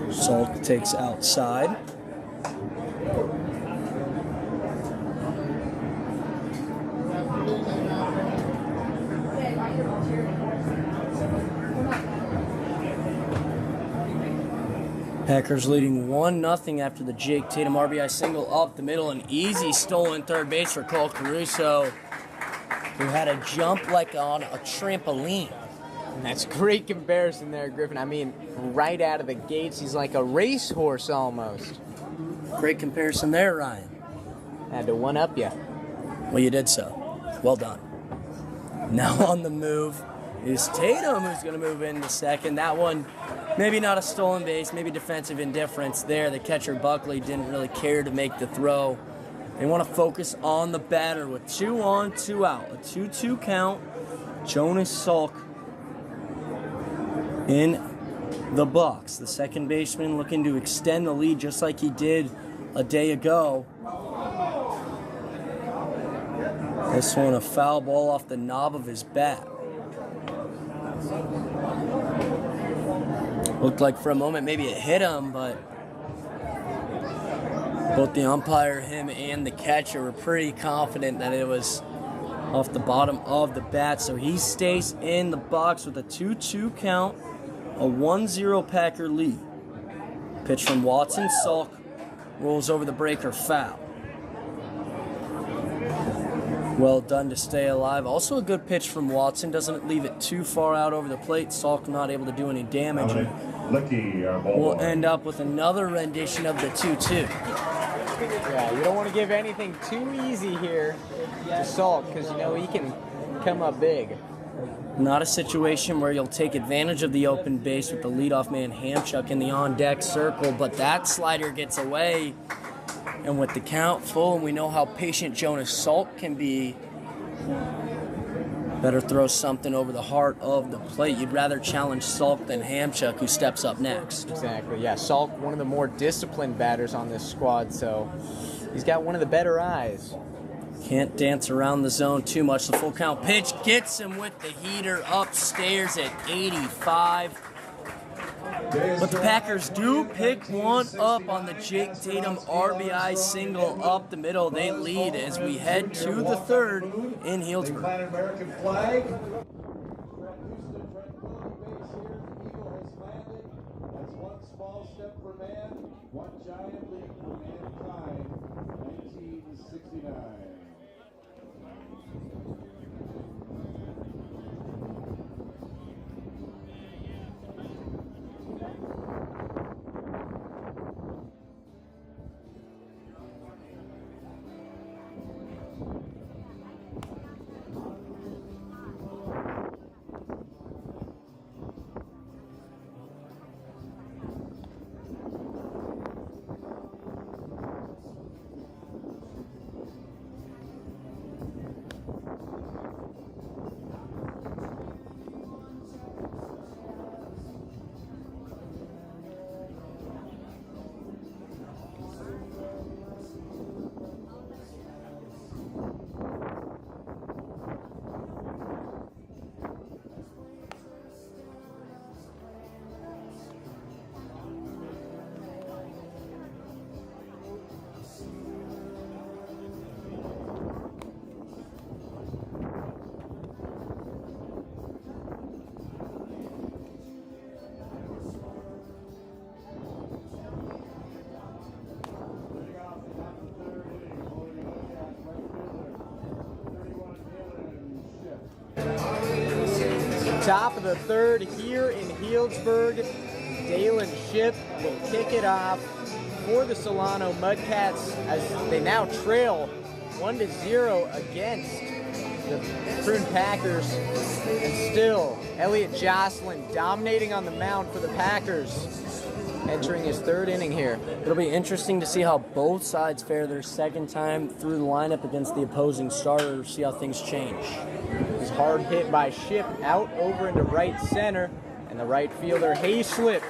Salk takes outside. Packers leading 1-0 after the Jake Tatum RBI single up the middle. An easy stolen third base for Cole Caruso, who had a jump like on a trampoline. That's a great comparison there, Griffin. I mean, right out of the gates, he's like a racehorse almost. Great comparison there, Ryan. Had to one-up you. Well, you did so. Well done. Now on the move is Tatum, who's going to move into second. That one, maybe not a stolen base, maybe defensive indifference there. The catcher, Buckley, didn't really care to make the throw. They want to focus on the batter with 2 on, 2 out. A 2-2 count. Jonas Salk in the box. The second baseman looking to extend the lead just like he did a day ago. This one, a foul ball off the knob of his bat. Looked like for a moment maybe it hit him, but both the umpire, him, and the catcher were pretty confident that it was off the bottom of the bat. So he stays in the box with a 2-2 count, a 1-0 Packer lead. Pitch from Watson. Salk rolls over the breaker, foul. Well done to stay alive. Also a good pitch from Watson. Doesn't leave it too far out over the plate. Salk not able to do any damage. We'll end up with another rendition of the 2-2. Yeah, you don't want to give anything too easy here to Salk because you know he can come up big. Not a situation where you'll take advantage of the open base with the leadoff man Hamchuk in the on-deck circle, but that slider gets away. And with the count full, and we know how patient Jonas Salk can be, better throw something over the heart of the plate. You'd rather challenge Salk than Hamchuk, who steps up next. Exactly, yeah. Salk, one of the more disciplined batters on this squad, so he's got one of the better eyes. Can't dance around the zone too much. The full count pitch gets him with the heater upstairs at 85. But the Packers do pick one up on the Jake Tatum RBI single up the middle. They lead as we head to the third in Healdsburg. Top of the third here in Healdsburg. Dalen Shipp will kick it off for the Solano Mudcats as they now trail 1-0 against the Prune Packers. And still, Elliot Jocelyn dominating on the mound for the Packers, entering his third inning here. It'll be interesting to see how both sides fare their second time through the lineup against the opposing starter, see how things change. He's hard hit by Shipp out over into right center, and the right fielder Hayslip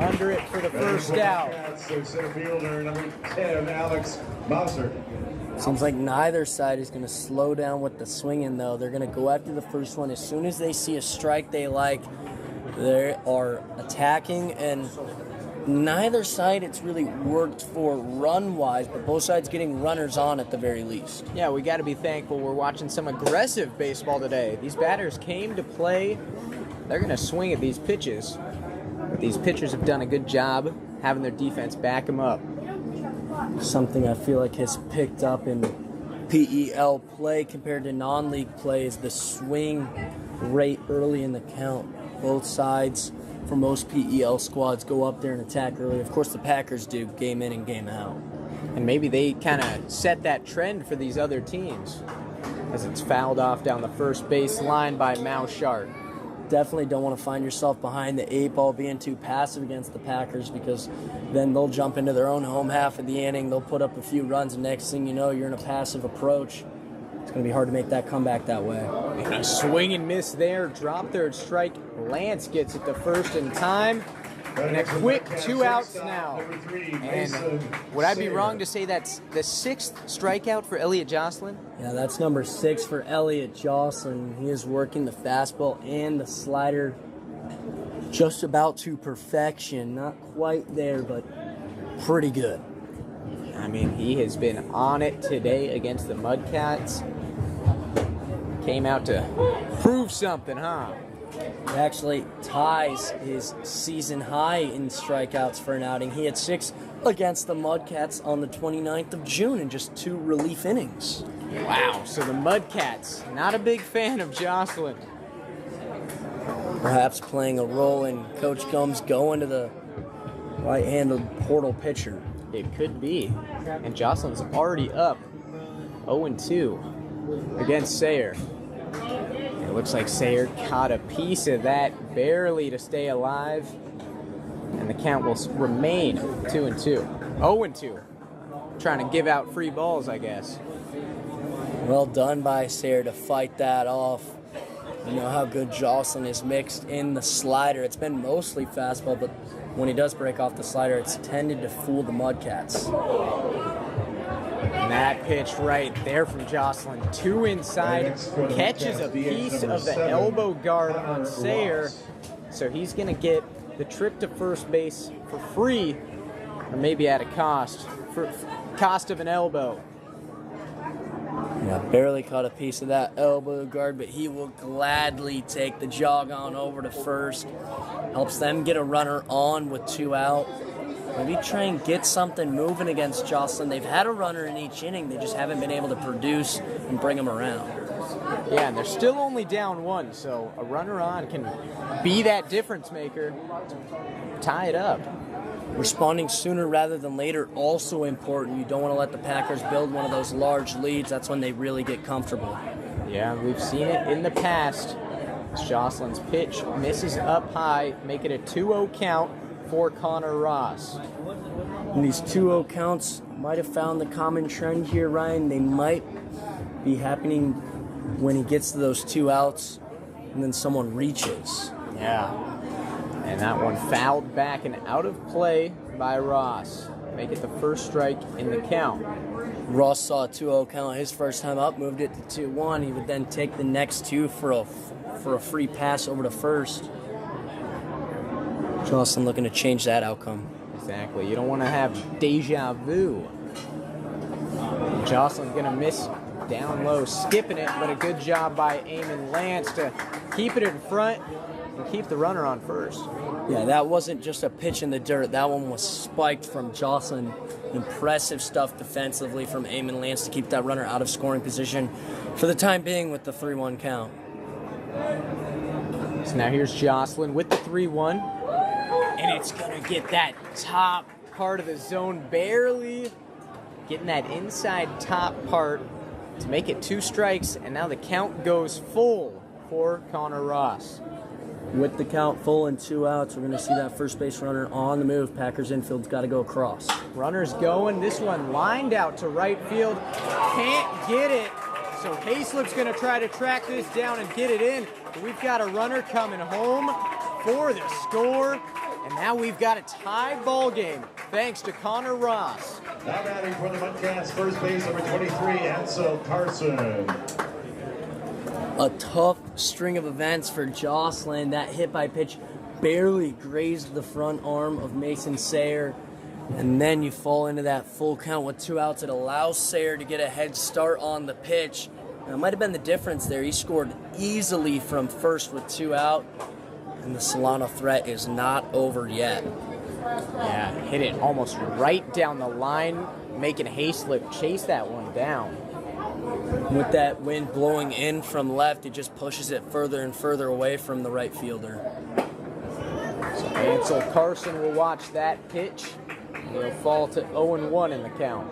under it for the first out. Center fielder number 10, Alex Mouser. Seems like neither side is going to slow down with the swinging, though. They're going to go after the first one. As soon as they see a strike they like, they are attacking, and neither side it's really worked for run-wise, but both sides getting runners on at the very least. Yeah, we got to be thankful we're watching some aggressive baseball today. These batters came to play. They're going to swing at these pitches. But these pitchers have done a good job having their defense back them up. Something I feel like has picked up in PEL play compared to non-league play is the swing rate early in the count. Both sides, for most PEL squads, go up there and attack early. Of course, the Packers do, game in and game out. And maybe they kind of set that trend for these other teams as it's fouled off down the first base line by Mouchard. Definitely don't want to find yourself behind the 8 ball being too passive against the Packers, because then they'll jump into their own home half of the inning, they'll put up a few runs, and next thing you know, you're in a passive approach. It's going to be hard to make that comeback that way. And a swing and miss there, drop third strike. Lance gets it to first in time. And a quick 2 outs now. And would I be wrong to say that's the 6th strikeout for Elliot Jocelyn? Yeah, that's number 6 for Elliot Jocelyn. He is working the fastball and the slider just about to perfection. Not quite there, but pretty good. I mean, he has been on it today against the Mudcats. Came out to prove something, huh? He actually ties his season high in strikeouts for an outing. He had 6 against the Mudcats on the 29th of June in just 2 relief innings. Wow, so the Mudcats, not a big fan of Jocelyn. Perhaps playing a role in Coach Gumbs going to the right-handed portal pitcher. It could be. And Jocelyn's already up 0-2 against Sayer. It looks like Sayer caught a piece of that barely to stay alive. And the count will remain 2-2. 0-2. Trying to give out free balls, I guess. Well done by Sayer to fight that off. You know how good Jocelyn is mixed in the slider. It's been mostly fastball, but when he does break off the slider, it's tended to fool the Mudcats. And that pitch right there from Jocelyn. 2 inside. Catches a piece of the elbow guard on Sayer. So he's going to get the trip to first base for free, or maybe at a cost. For cost of an elbow. Yeah, barely caught a piece of that elbow guard, but he will gladly take the jog on over to first. Helps them get a runner on with 2 out. Maybe try and get something moving against Jocelyn. They've had a runner in each inning. They just haven't been able to produce and bring them around. Yeah, and they're still only down 1, so a runner on can be that difference maker. Tie it up. Responding sooner rather than later, also important. You don't want to let the Packers build one of those large leads. That's when they really get comfortable. Yeah, we've seen it in the past. Jocelyn's pitch misses up high, make it a 2-0 count for Connor Ross. And these 2-0 counts might have found the common trend here, Ryan. They might be happening when he gets to those 2 outs and then someone reaches. Yeah. And that one fouled back and out of play by Ross. Make it the first strike in the count. Ross saw a 2-0 count his first time up, moved it to 2-1. He would then take the next 2 for a free pass over to first. Jocelyn looking to change that outcome. Exactly. You don't want to have deja vu. Jocelyn's going to miss down low, skipping it, but a good job by Eamon Lance to keep it in front and keep the runner on first. Yeah, that wasn't just a pitch in the dirt. That one was spiked from Jocelyn. Impressive stuff defensively from Eamon Lance to keep that runner out of scoring position for the time being with the 3-1 count. So now here's Jocelyn with the 3-1. And it's going to get that top part of the zone, barely getting that inside top part to make it 2 strikes. And now the count goes full for Connor Ross. With the count full and 2 outs, we're going to see that first base runner on the move. Packers infield's got to go across. Runner's going. This one lined out to right field. Can't get it. So Hayslip's going to try to track this down and get it in. But we've got a runner coming home for the score. And now we've got a tie ball game thanks to Connor Ross. Now batting for the Mudcats, first base number 23, Ansel Carson. A tough string of events for Jocelyn. That hit by pitch barely grazed the front arm of Mason Sayer. And then you fall into that full count with 2 outs. It allows Sayer to get a head start on the pitch. Now, it might have been the difference there. He scored easily from first with 2 out. And the Solano threat is not over yet. Yeah, hit it almost right down the line, making Hayslip chase that one down. With that wind blowing in from left, it just pushes it further and further away from the right fielder. So Ansel Carson will watch that pitch. He'll fall to 0-1 in the count.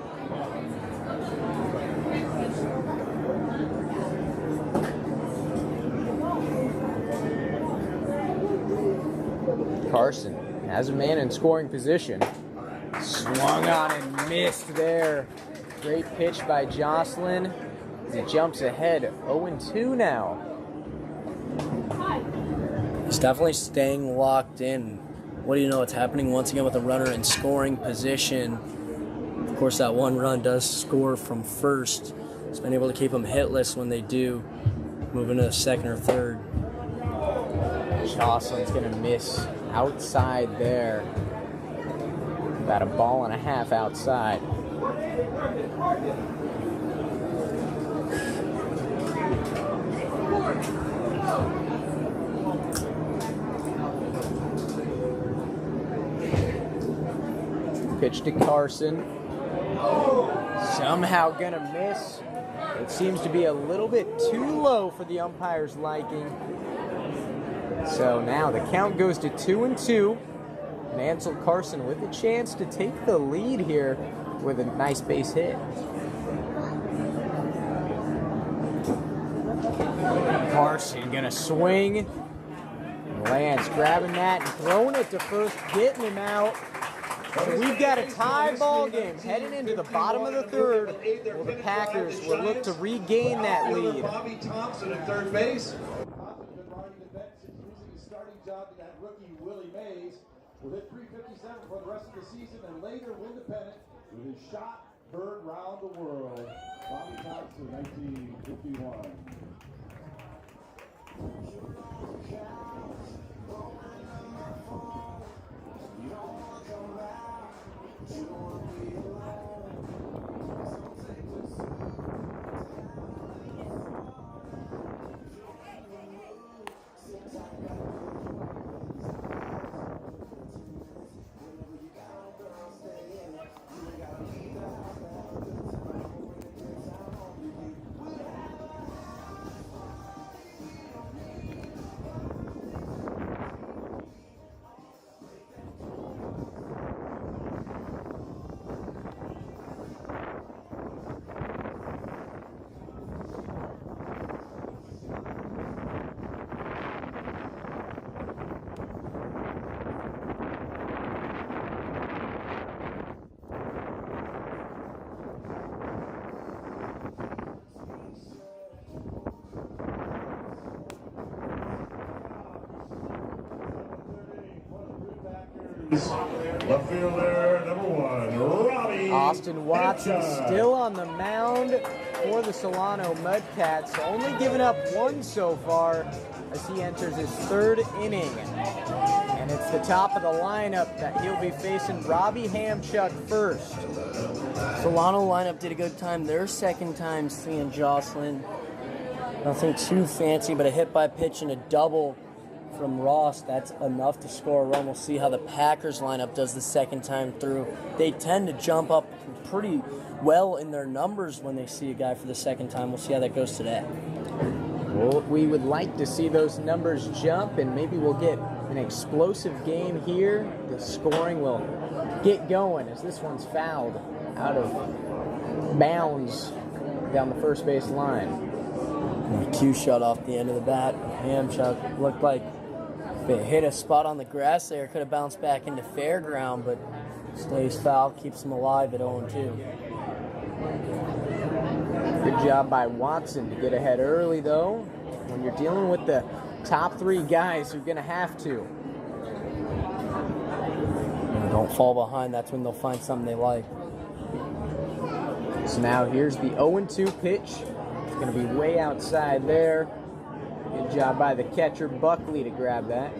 Carson has a man in scoring position. Swung on and missed there. Great pitch by Jocelyn. He jumps ahead 0-2 now. He's definitely staying locked in. What do you know? It's happening once again with a runner in scoring position. Of course, that one run does score from first. It's been able to keep them hitless when they do move into the second or third. Jocelyn's going to miss outside there. About a ball and a half outside. Pitch to Carson. Somehow gonna miss. It seems to be a little bit too low for the umpire's liking. So now the count goes to 2-2. And Ansel Carson with a chance to take the lead here with a nice base hit. Carson gonna swing. Lance grabbing that and throwing it to first, getting him out. So we've got a tie ball game heading into the bottom of the third. Well, the Packers will look to regain that lead. Bobby Thompson at third base. Thompson been riding the bench since losing his starting job to that rookie Willie Mays. Will hit .357 for the rest of the season and later win the pennant with his shot heard round the world. Bobby Thompson, 1951. Left fielder, number 1, Robbie. Austin Watson still on the mound for the Solano Mudcats, only giving up 1 so far as he enters his 3rd inning. And it's the top of the lineup that he'll be facing Robbie Hamchuk first. Solano lineup did a good time. Their second time seeing Jocelyn. Nothing too fancy, but a hit by pitch and a double from Ross. That's enough to score a run. We'll see how the Packers lineup does the second time through. They tend to jump up pretty well in their numbers when they see a guy for the second time. We'll see how that goes today. Well, we would like to see those numbers jump, and maybe we'll get an explosive game here. The scoring will get going as this one's fouled out of bounds down the first base line. And a cue shot off the end of the bat. Hamchuk looked like if it hit a spot on the grass there, could have bounced back into fair ground, but stays foul, keeps him alive at 0-2. Good job by Watson to get ahead early, though. When you're dealing with the top 3 guys, you're going to have to. And don't fall behind. That's when they'll find something they like. So now here's the 0-2 pitch. It's going to be way outside there. Good job by the catcher, Buckley, to grab that.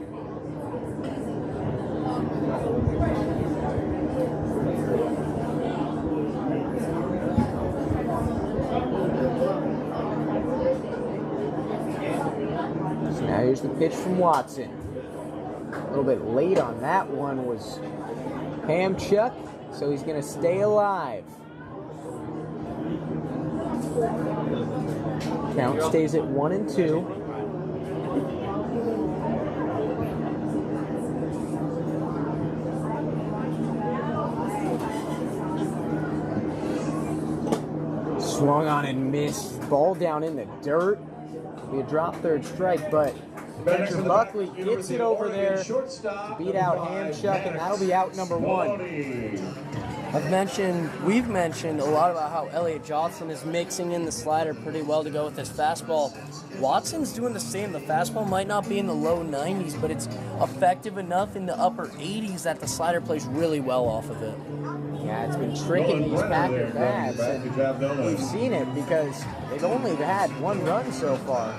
So now here's the pitch from Watson. A little bit late on that one was Hamchuck, so he's going to stay alive. Count stays at 1-2. Swung on and missed. Ball down in the dirt. Be a drop third strike, but catcher Buckley gets it over there to beat out Hamchuck, and that'll be out number 1. We've mentioned a lot about how Elliot Johnson is mixing in the slider pretty well to go with his fastball. Watson's doing the same. The fastball might not be in the low 90s, but it's effective enough in the upper 80s that the slider plays really well off of it. Yeah, it's been tricking these Packer bats, and we've seen it because they've only had 1 run so far.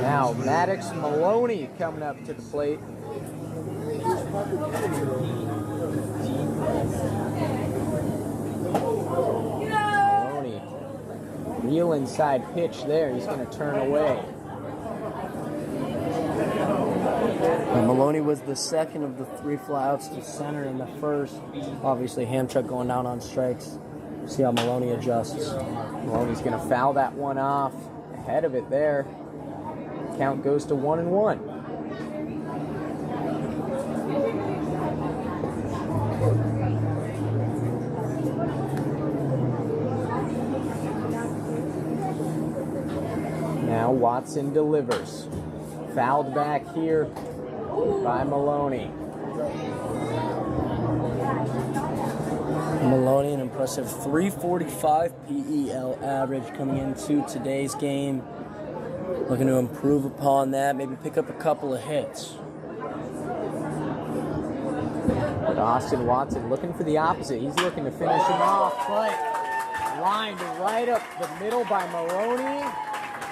Now, Maddox Maloney coming up to the plate. Maloney, real inside pitch there. He's going to turn away. And Maloney was the second of the 3 flyouts to center in the first. Obviously, Hamchuck going down on strikes. See how Maloney adjusts. Maloney's going to foul that one off. Ahead of it there. Count goes to 1-1. Now Watson delivers. Fouled back here by Maloney. Maloney, an impressive 345 PEL average coming into today's game. Looking to improve upon that, maybe pick up a couple of hits. But Austin Watson looking for the opposite. He's looking to finish him off, but lined right up the middle by Maloney.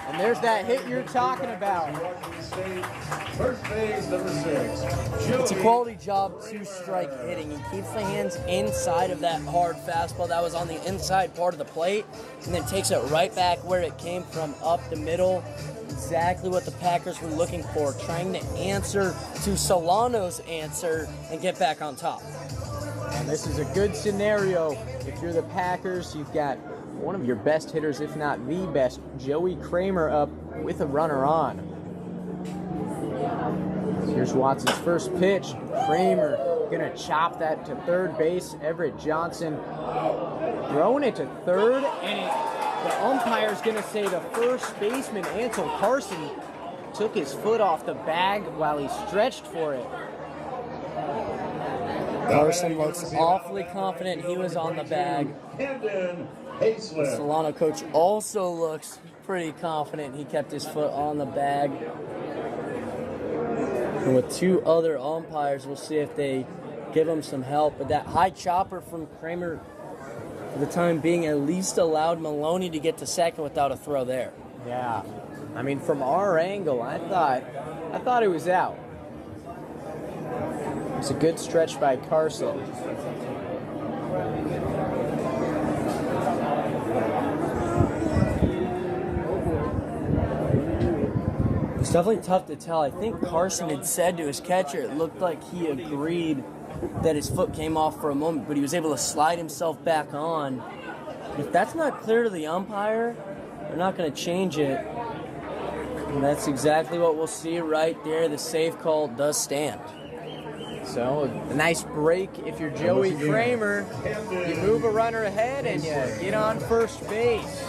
And there's that hit you're talking about. First base, number 6. It's a quality job, 2-strike hitting. He keeps the hands inside of that hard fastball that was on the inside part of the plate, and then takes it right back where it came from, up the middle. Exactly what the Packers were looking for, trying to answer to Solano's answer and get back on top. And this is a good scenario. If you're the Packers, you've got one of your best hitters, if not the best, Joey Kramer, up with a runner on. Here's Watson's first pitch. Kramer gonna chop that to third base. Everett Johnson throwing it to third, and the umpire's gonna say the first baseman, Ansel Carson, took his foot off the bag while he stretched for it. Carson looks awfully confident he was on the bag. The Solano coach also looks pretty confident he kept his foot on the bag. And with 2 other umpires, we'll see if they give him some help. But that high chopper from Kramer, for the time being, at least allowed Maloney to get to second without a throw there. Yeah, I mean, from our angle, I thought it was out. It was a good stretch by Carson. It's definitely tough to tell. I think Carson had said to his catcher, it looked like he agreed that his foot came off for a moment, but he was able to slide himself back on. If that's not clear to the umpire, they're not going to change it. And that's exactly what we'll see right there. The safe call does stand. So, a nice break if you're Joey Kramer. You move a runner ahead and you get on first base.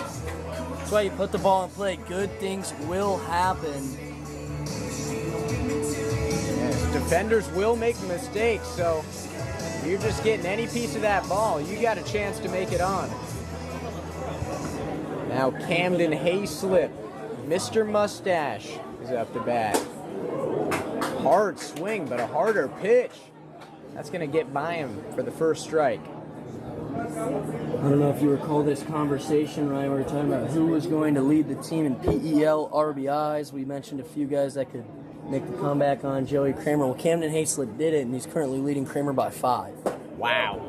That's why you put the ball in play. Good things will happen. Yes, defenders will make mistakes, so if you're just getting any piece of that ball, you got a chance to make it on. Now Camden Hayslip, Mr. Mustache, is up to bat. Hard swing, but a harder pitch. That's going to get by him for the first strike. I don't know if you recall this conversation, Ryan. We were talking about who was going to lead the team in PEL RBIs. We mentioned a few guys that could make the comeback on Joey Kramer. Well, Camden Hayslip did it, and he's currently leading Kramer by 5. Wow.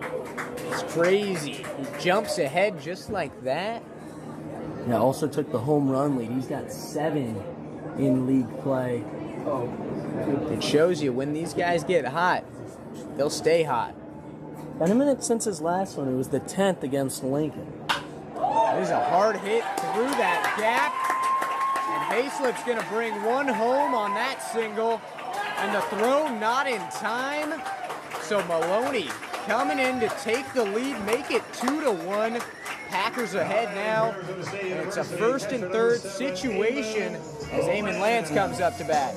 It's crazy. He jumps ahead just like that. Yeah, also took the home run lead. He's got 7 in league play. It shows you when these guys get hot, they'll stay hot. Been a minute since his last one. It was the 10th against Lincoln. There's a hard hit through that gap. And Hayslip's going to bring one home on that single. And the throw not in time. So Maloney coming in to take the lead, make it 2-1. Packers ahead now. And it's a 1st and 3rd situation as Eamon Lance comes up to bat.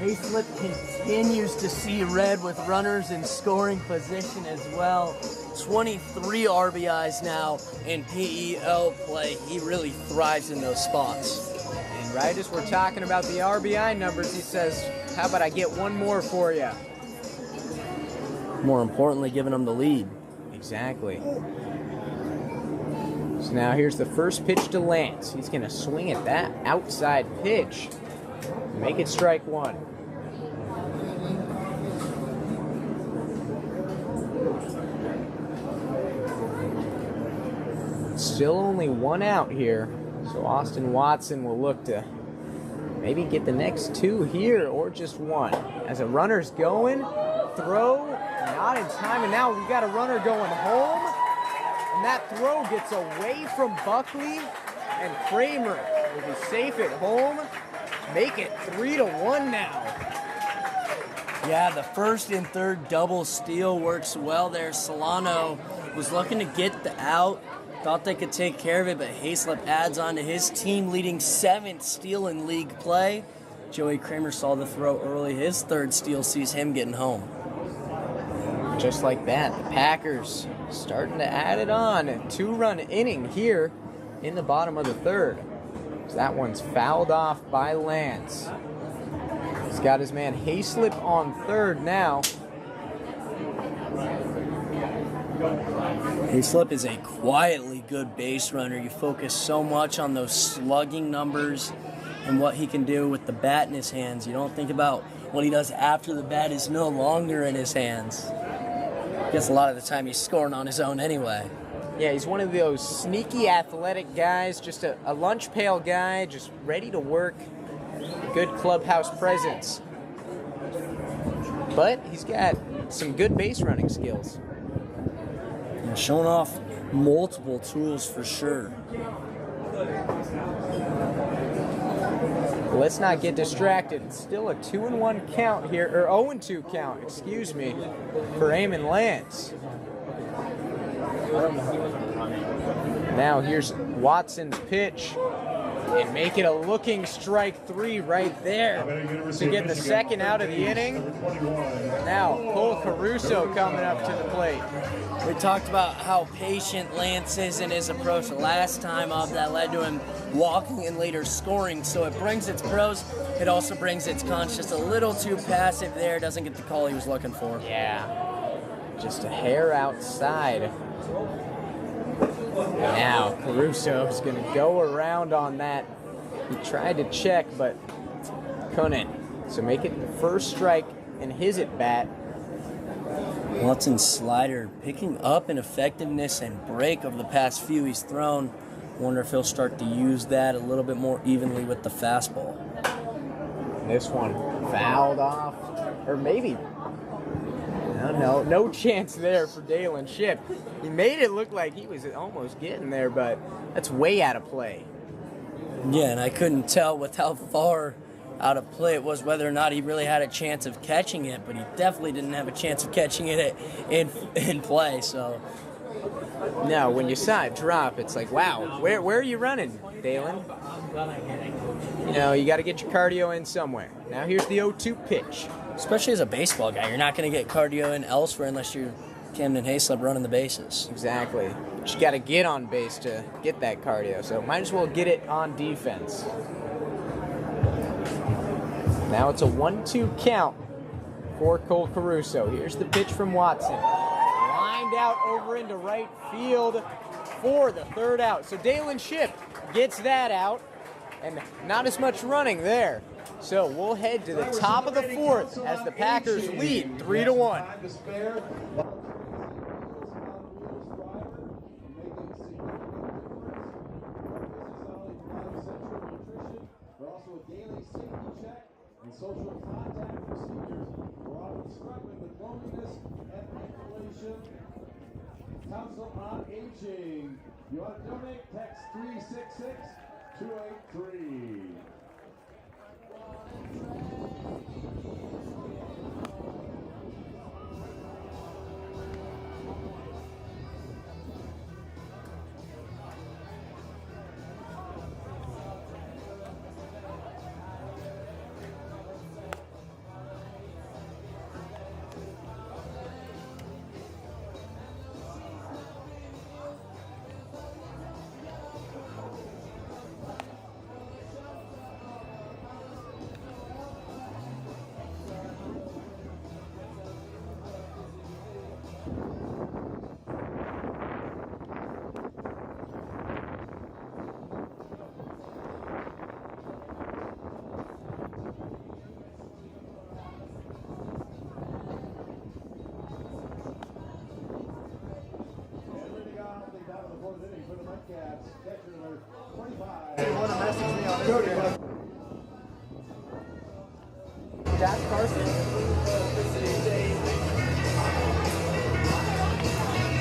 Hayslip continues to see red with runners in scoring position as well. 23 RBIs now in PEL play. He really thrives in those spots. And right as we're talking about the RBI numbers, he says, how about I get one more for you? More importantly, giving him the lead. Exactly. So now here's the first pitch to Lance. He's going to swing at that outside pitch. Make it strike 1. Still only 1 out here, so Austin Watson will look to maybe get the next 2 here or just 1. As a runner's going, throw, not in time, and now we got a runner going home, and that throw gets away from Buckley, and Kramer will be safe at home. Make it 3-1 now. Yeah, the 1st and 3rd double steal works well there. Solano was looking to get the out. Thought they could take care of it, but Hayslip adds on to his team-leading 7th steal in league play. Joey Kramer saw the throw early. His 3rd steal sees him getting home. Just like that, the Packers starting to add it on. A 2-run inning here in the bottom of the 3rd. So that one's fouled off by Lance. He's got his man Hayslip on 3rd now. Hayslip is a quietly good base runner. You focus so much on those slugging numbers and what he can do with the bat in his hands. You don't think about what he does after the bat is no longer in his hands. I guess a lot of the time he's scoring on his own anyway. Yeah, he's one of those sneaky athletic guys, just a lunch pail guy, just ready to work. Good clubhouse presence. But he's got some good base running skills. And showing off multiple tools for sure. Let's not get distracted. It's still a 2-1 count here, or 0-2 count, excuse me, for Eamon Lance. Now here's Watson's pitch, and make it a looking strike 3 right there to get the 2nd out of the inning. Now Cole Caruso coming up to the plate. We talked about how patient Lance is in his approach the last time up. That led to him walking and later scoring. So it brings its pros. It also brings its cons. Just a little too passive there. Doesn't get the call he was looking for. Yeah, just a hair outside. Now Caruso's going to go around on that. He tried to check, but couldn't. So make it the first strike in his at-bat. Watson's slider picking up in effectiveness and break over the past few he's thrown. Wonder if he'll start to use that a little bit more evenly with the fastball. This one fouled off, or maybe, no chance there for Dalen Shipp. He made it look like he was almost getting there, but that's way out of play. Yeah, and I couldn't tell with how far out of play it was whether or not he really had a chance of catching it, but he definitely didn't have a chance of catching it in play. So no, when you saw it drop, it's like, wow, where are you running, Dalen? You know, you got to get your cardio in somewhere. Now here's the 0-2 pitch. Especially as a baseball guy, you're not going to get cardio in elsewhere unless you're Camden Hayslip running the bases. Exactly. But you got to get on base to get that cardio, so might as well get it on defense. Now it's a 1-2 count for Cole Caruso. Here's the pitch from Watson. Lined ground out over into right field for the third out. So Dalen Ship gets that out, and not as much running there. So we'll head to the top of the fourth as the Packers lead 3-1. Social contact procedures for all struggling with loneliness and isolation. Council on Aging. You want to donate? Text 366-283.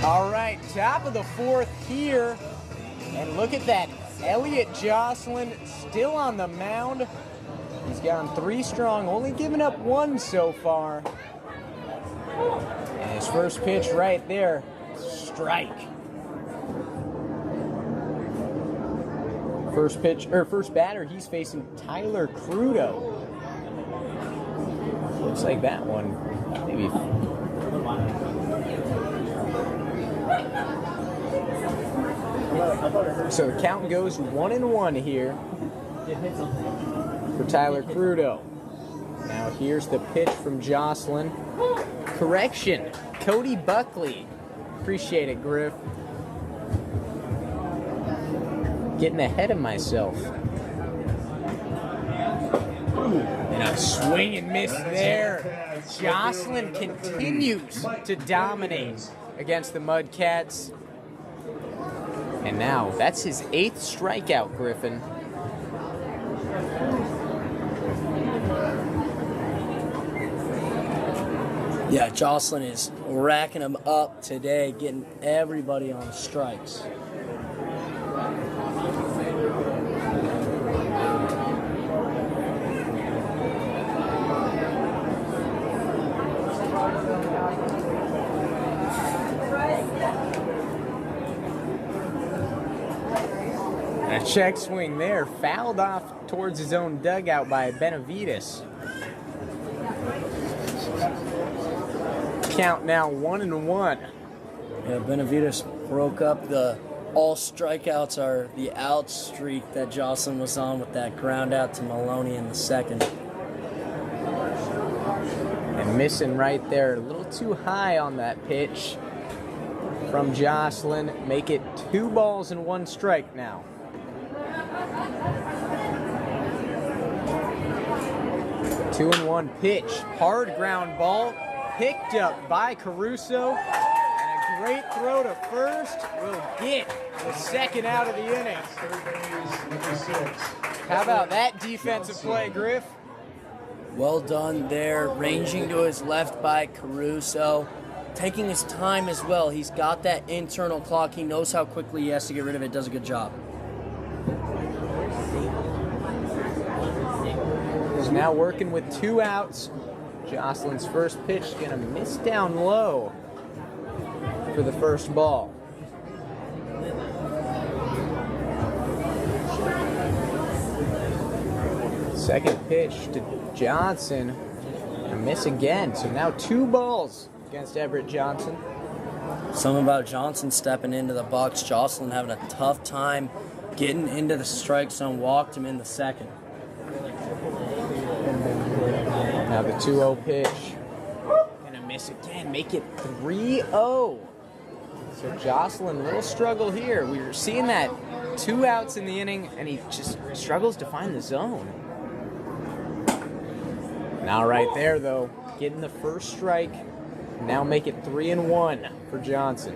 All right, top of the fourth here. And look at that. Elliott Jocelyn still on the mound. He's gone 3 strong, only given up 1 so far. And his first pitch right there, strike. First batter, he's facing Tyler Crudo. Looks like that one, maybe. So the count goes 1-1 here for Tyler Crudo. Now here's the pitch from Jocelyn. Correction, Cody Buckley. Appreciate it, Griff. Getting ahead of myself. And a swing and miss there. Jocelyn continues to dominate against the Mudcats. And now that's his 8th strikeout, Griffin. Yeah, Jocelyn is racking them up today, getting everybody on strikes. A check swing there, fouled off towards his own dugout by Benavides. Count now 1-1. Yeah, Benavides broke up the all strikeouts are the out streak that Jocelyn was on with that ground out to Maloney in the second. And missing right there, a little too high on that pitch from Jocelyn. Make it 2 balls and 1 strike now. Two and 1 pitch, hard ground ball, picked up by Caruso, and a great throw to first will get the second out of the inning. How about that defensive play, Griff? Well done there, ranging to his left by Caruso, taking his time as well. He's got that internal clock. He knows how quickly he has to get rid of it. Does a good job. He's now working with 2 outs. Jocelyn's first pitch is going to miss down low for the first ball. Second pitch to Johnson, and a miss again. So now 2 balls against Everett Johnson. Something about Johnson stepping into the box. Jocelyn having a tough time getting into the strike zone. Walked him in the second. Now the 2-0 pitch. And a miss again. Make it 3-0 So Jocelyn, little struggle here. We were seeing that 2 outs in the inning, and he just struggles to find the zone. Now right there, though, getting the first strike. Now make it 3-1 for Johnson.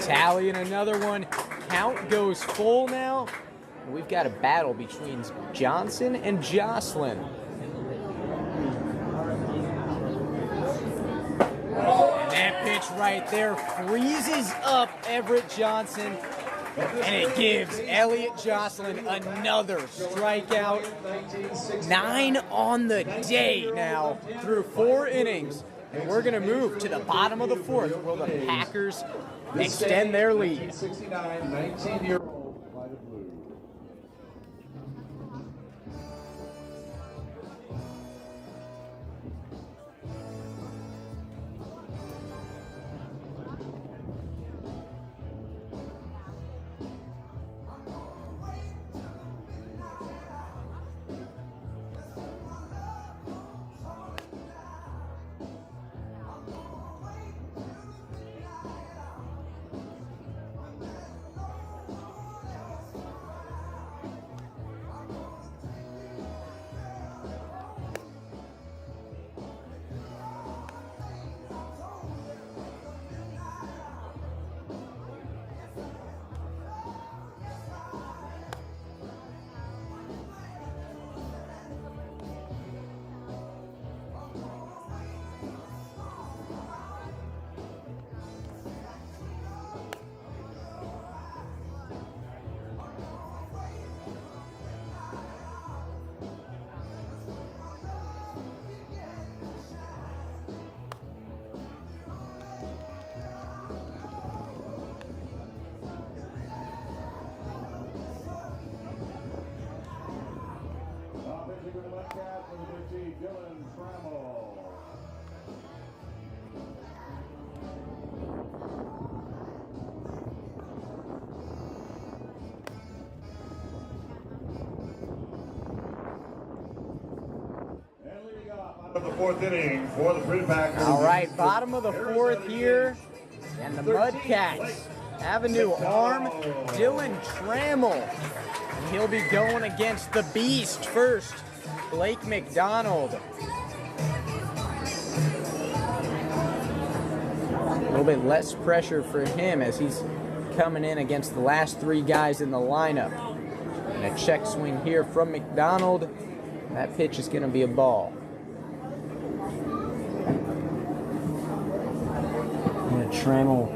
Tallying another one. Count goes full now. We've got a battle between Johnson and Jocelyn. And that pitch right there freezes up Everett Johnson. And it gives Elliot Jocelyn another strikeout. 9 on the day now through 4 innings. And we're going to move to the bottom of the 4th where the Packers extend their lead. 19-year-old Light of Blue. Moffett Griffin Snyder for the big T, Prune. And leading off out of the 4th inning for the Prune Packers. All right, bottom of the 4th here. And the Mudcats have a new arm, Dylan Trammell. And he'll be going against the Beast first, Blake McDonald. A little bit less pressure for him as he's coming in against the last 3 guys in the lineup. And a check swing here from McDonald. That pitch is going to be a ball. Trammell,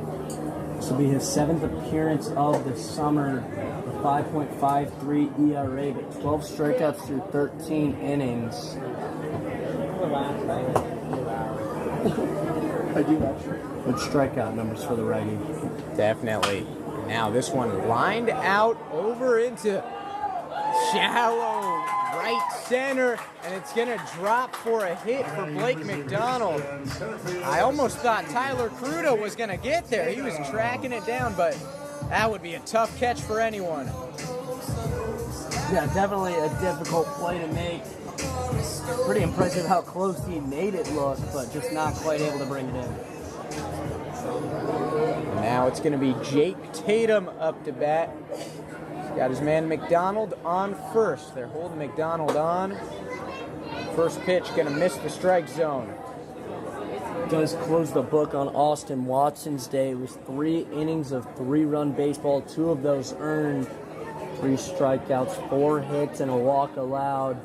this will be his 7th appearance of the summer, a 5.53 ERA, but 12 strikeouts through 13 innings. I do actually. Good strikeout numbers for the righty. Definitely. Now this one lined out over into shallow right center, and it's going to drop for a hit for Blake McDonald. I almost thought Tyler Crudo was going to get there. He was tracking it down, but that would be a tough catch for anyone. Yeah, definitely a difficult play to make. Pretty impressive how close he made it look, but just not quite able to bring it in. Now it's going to be Jake Tatum up to bat. He's got his man McDonald on first. They're holding McDonald on. First pitch going to miss the strike zone. Does close the book on Austin Watson's day. It was 3 innings of 3-run baseball, 2 of those earned, 3 strikeouts, 4 hits, and a walk allowed.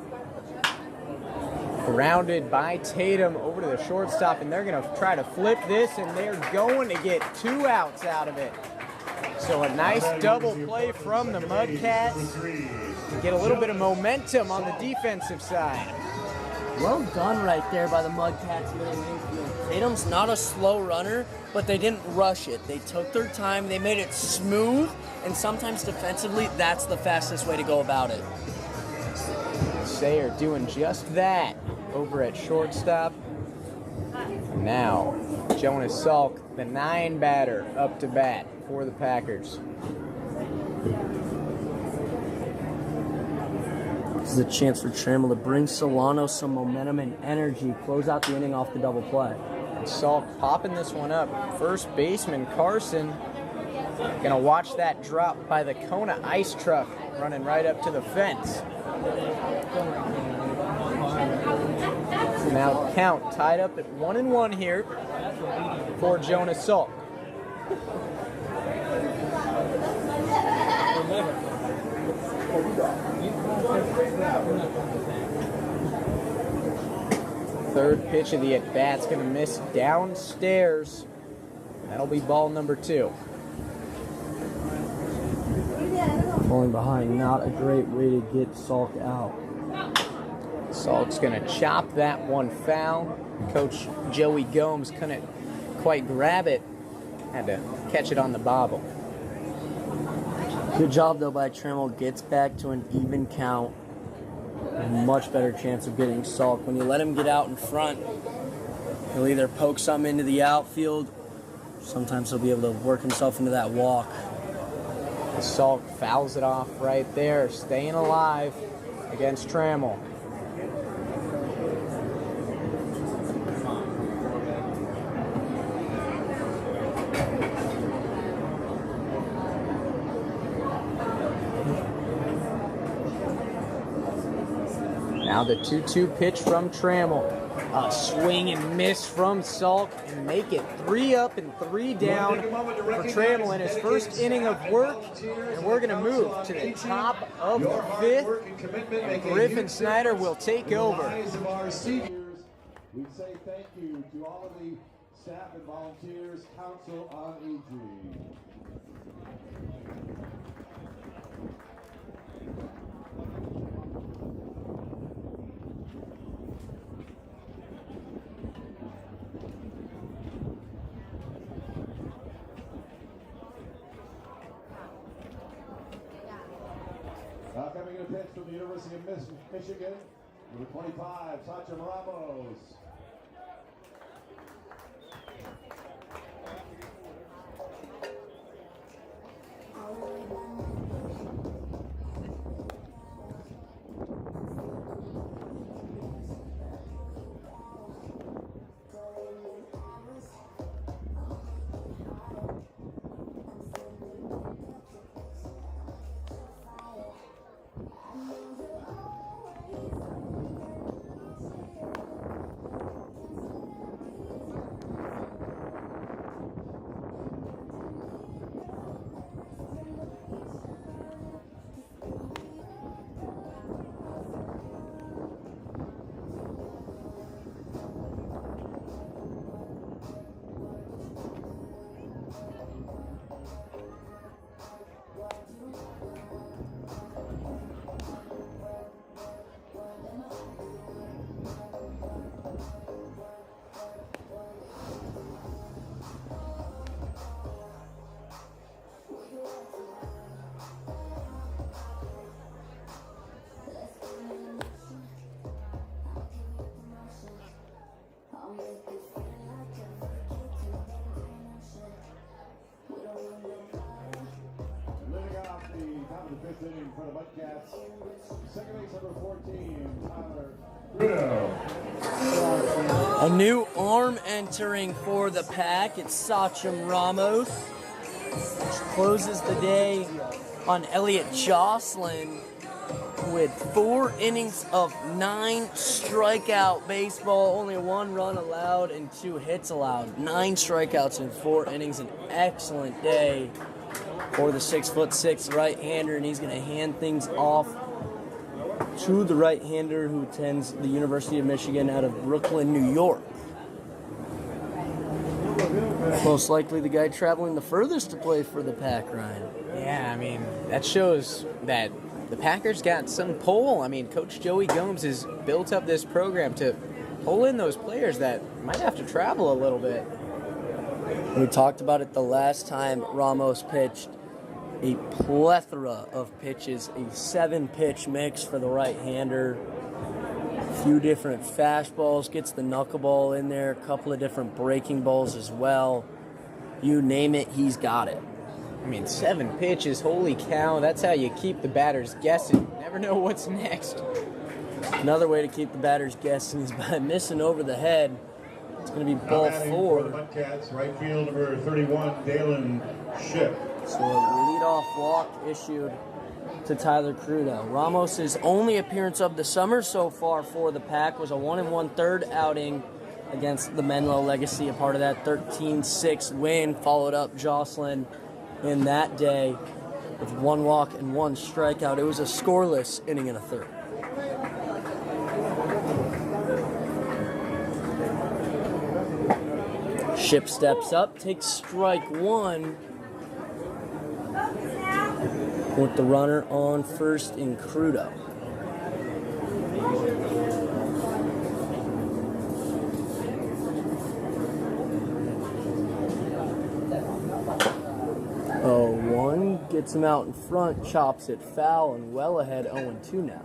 Grounded by Tatum over to the shortstop, and they're going to try to flip this, and they're going to get 2 outs out of it. So a nice double play from the Mudcats to get a little bit of momentum on the defensive side. Well done right there by the Mudcats here in infield. Tatum's not a slow runner, but they didn't rush it. They took their time, they made it smooth, and sometimes defensively, that's the fastest way to go about it. They are doing just that over at shortstop. Now, Jonas Salk, the 9 batter, up to bat for the Packers. This is a chance for Trammell to bring Solano some momentum and energy, close out the inning off the double play. And Salk popping this one up. First baseman Carson gonna watch that drop by the Kona ice truck running right up to the fence. So now count tied up at 1-1 here for Jonas Salk. Third pitch of the at-bat's gonna miss downstairs. That'll be ball number 2. Falling behind, not a great way to get Salk out. Salk's gonna chop that one foul. Coach Joey Gomes couldn't quite grab it. Had to catch it on the bobble. Good job though by Trammell. Gets back to an even count. A much better chance of getting Salk. When you let him get out in front, he'll either poke something into the outfield. Sometimes he'll be able to work himself into that walk. Salk fouls it off right there, staying alive against Trammell. Now the 2-2 pitch from Trammell. A swing and miss from Salk, and make it 3 up and 3 down for Trammell in his first inning of work. And we're going to move to the top of the 5th, and Griffin Snyder will take over. We say thank you to all of the staff and volunteers, Council on Aging. Coming in a pitch from the University of Michigan, number 25, Sacha Ramos. Fifth inning for the Mudcats. Second base number 14, Tyler Prune. A new arm entering for the pack. It's Sachem Ramos, which closes the day on Elliot Jocelyn with 4 innings of 9 strikeout baseball, only 1 run allowed and 2 hits allowed. 9 strikeouts in 4 innings, an excellent day for the 6'6" right-hander, and he's going to hand things off to the right-hander who attends the University of Michigan out of Brooklyn, New York. Most likely the guy traveling the furthest to play for the Pack, Ryan. Yeah, I mean, that shows that the Packers got some pull. I mean, Coach Joey Gomes has built up this program to pull in those players that might have to travel a little bit. We talked about it the last time Ramos pitched. A plethora of pitches, a 7-pitch mix for the right-hander. A few different fastballs, gets the knuckleball in there, a couple of different breaking balls as well. You name it, he's got it. I mean, 7 pitches, holy cow, that's how you keep the batters guessing. Never never know what's next. Another way to keep the batters guessing is by missing over the head. It's going to be ball For 4. the Mudcats, right field number 31, Dalen Ship. So a leadoff walk issued to Tyler Crudo. Ramos' only appearance of the summer so far for the Pack was a 1 1/3 outing against the Menlo Legacy, a part of that 13-6 win, followed up Jocelyn in that day with 1 walk and 1 strikeout. It was a scoreless inning and a third. Ship steps up, takes strike 1 with the runner on first in Crudo. Oh, 1 gets him out in front, chops it foul, and well ahead 0-2 now.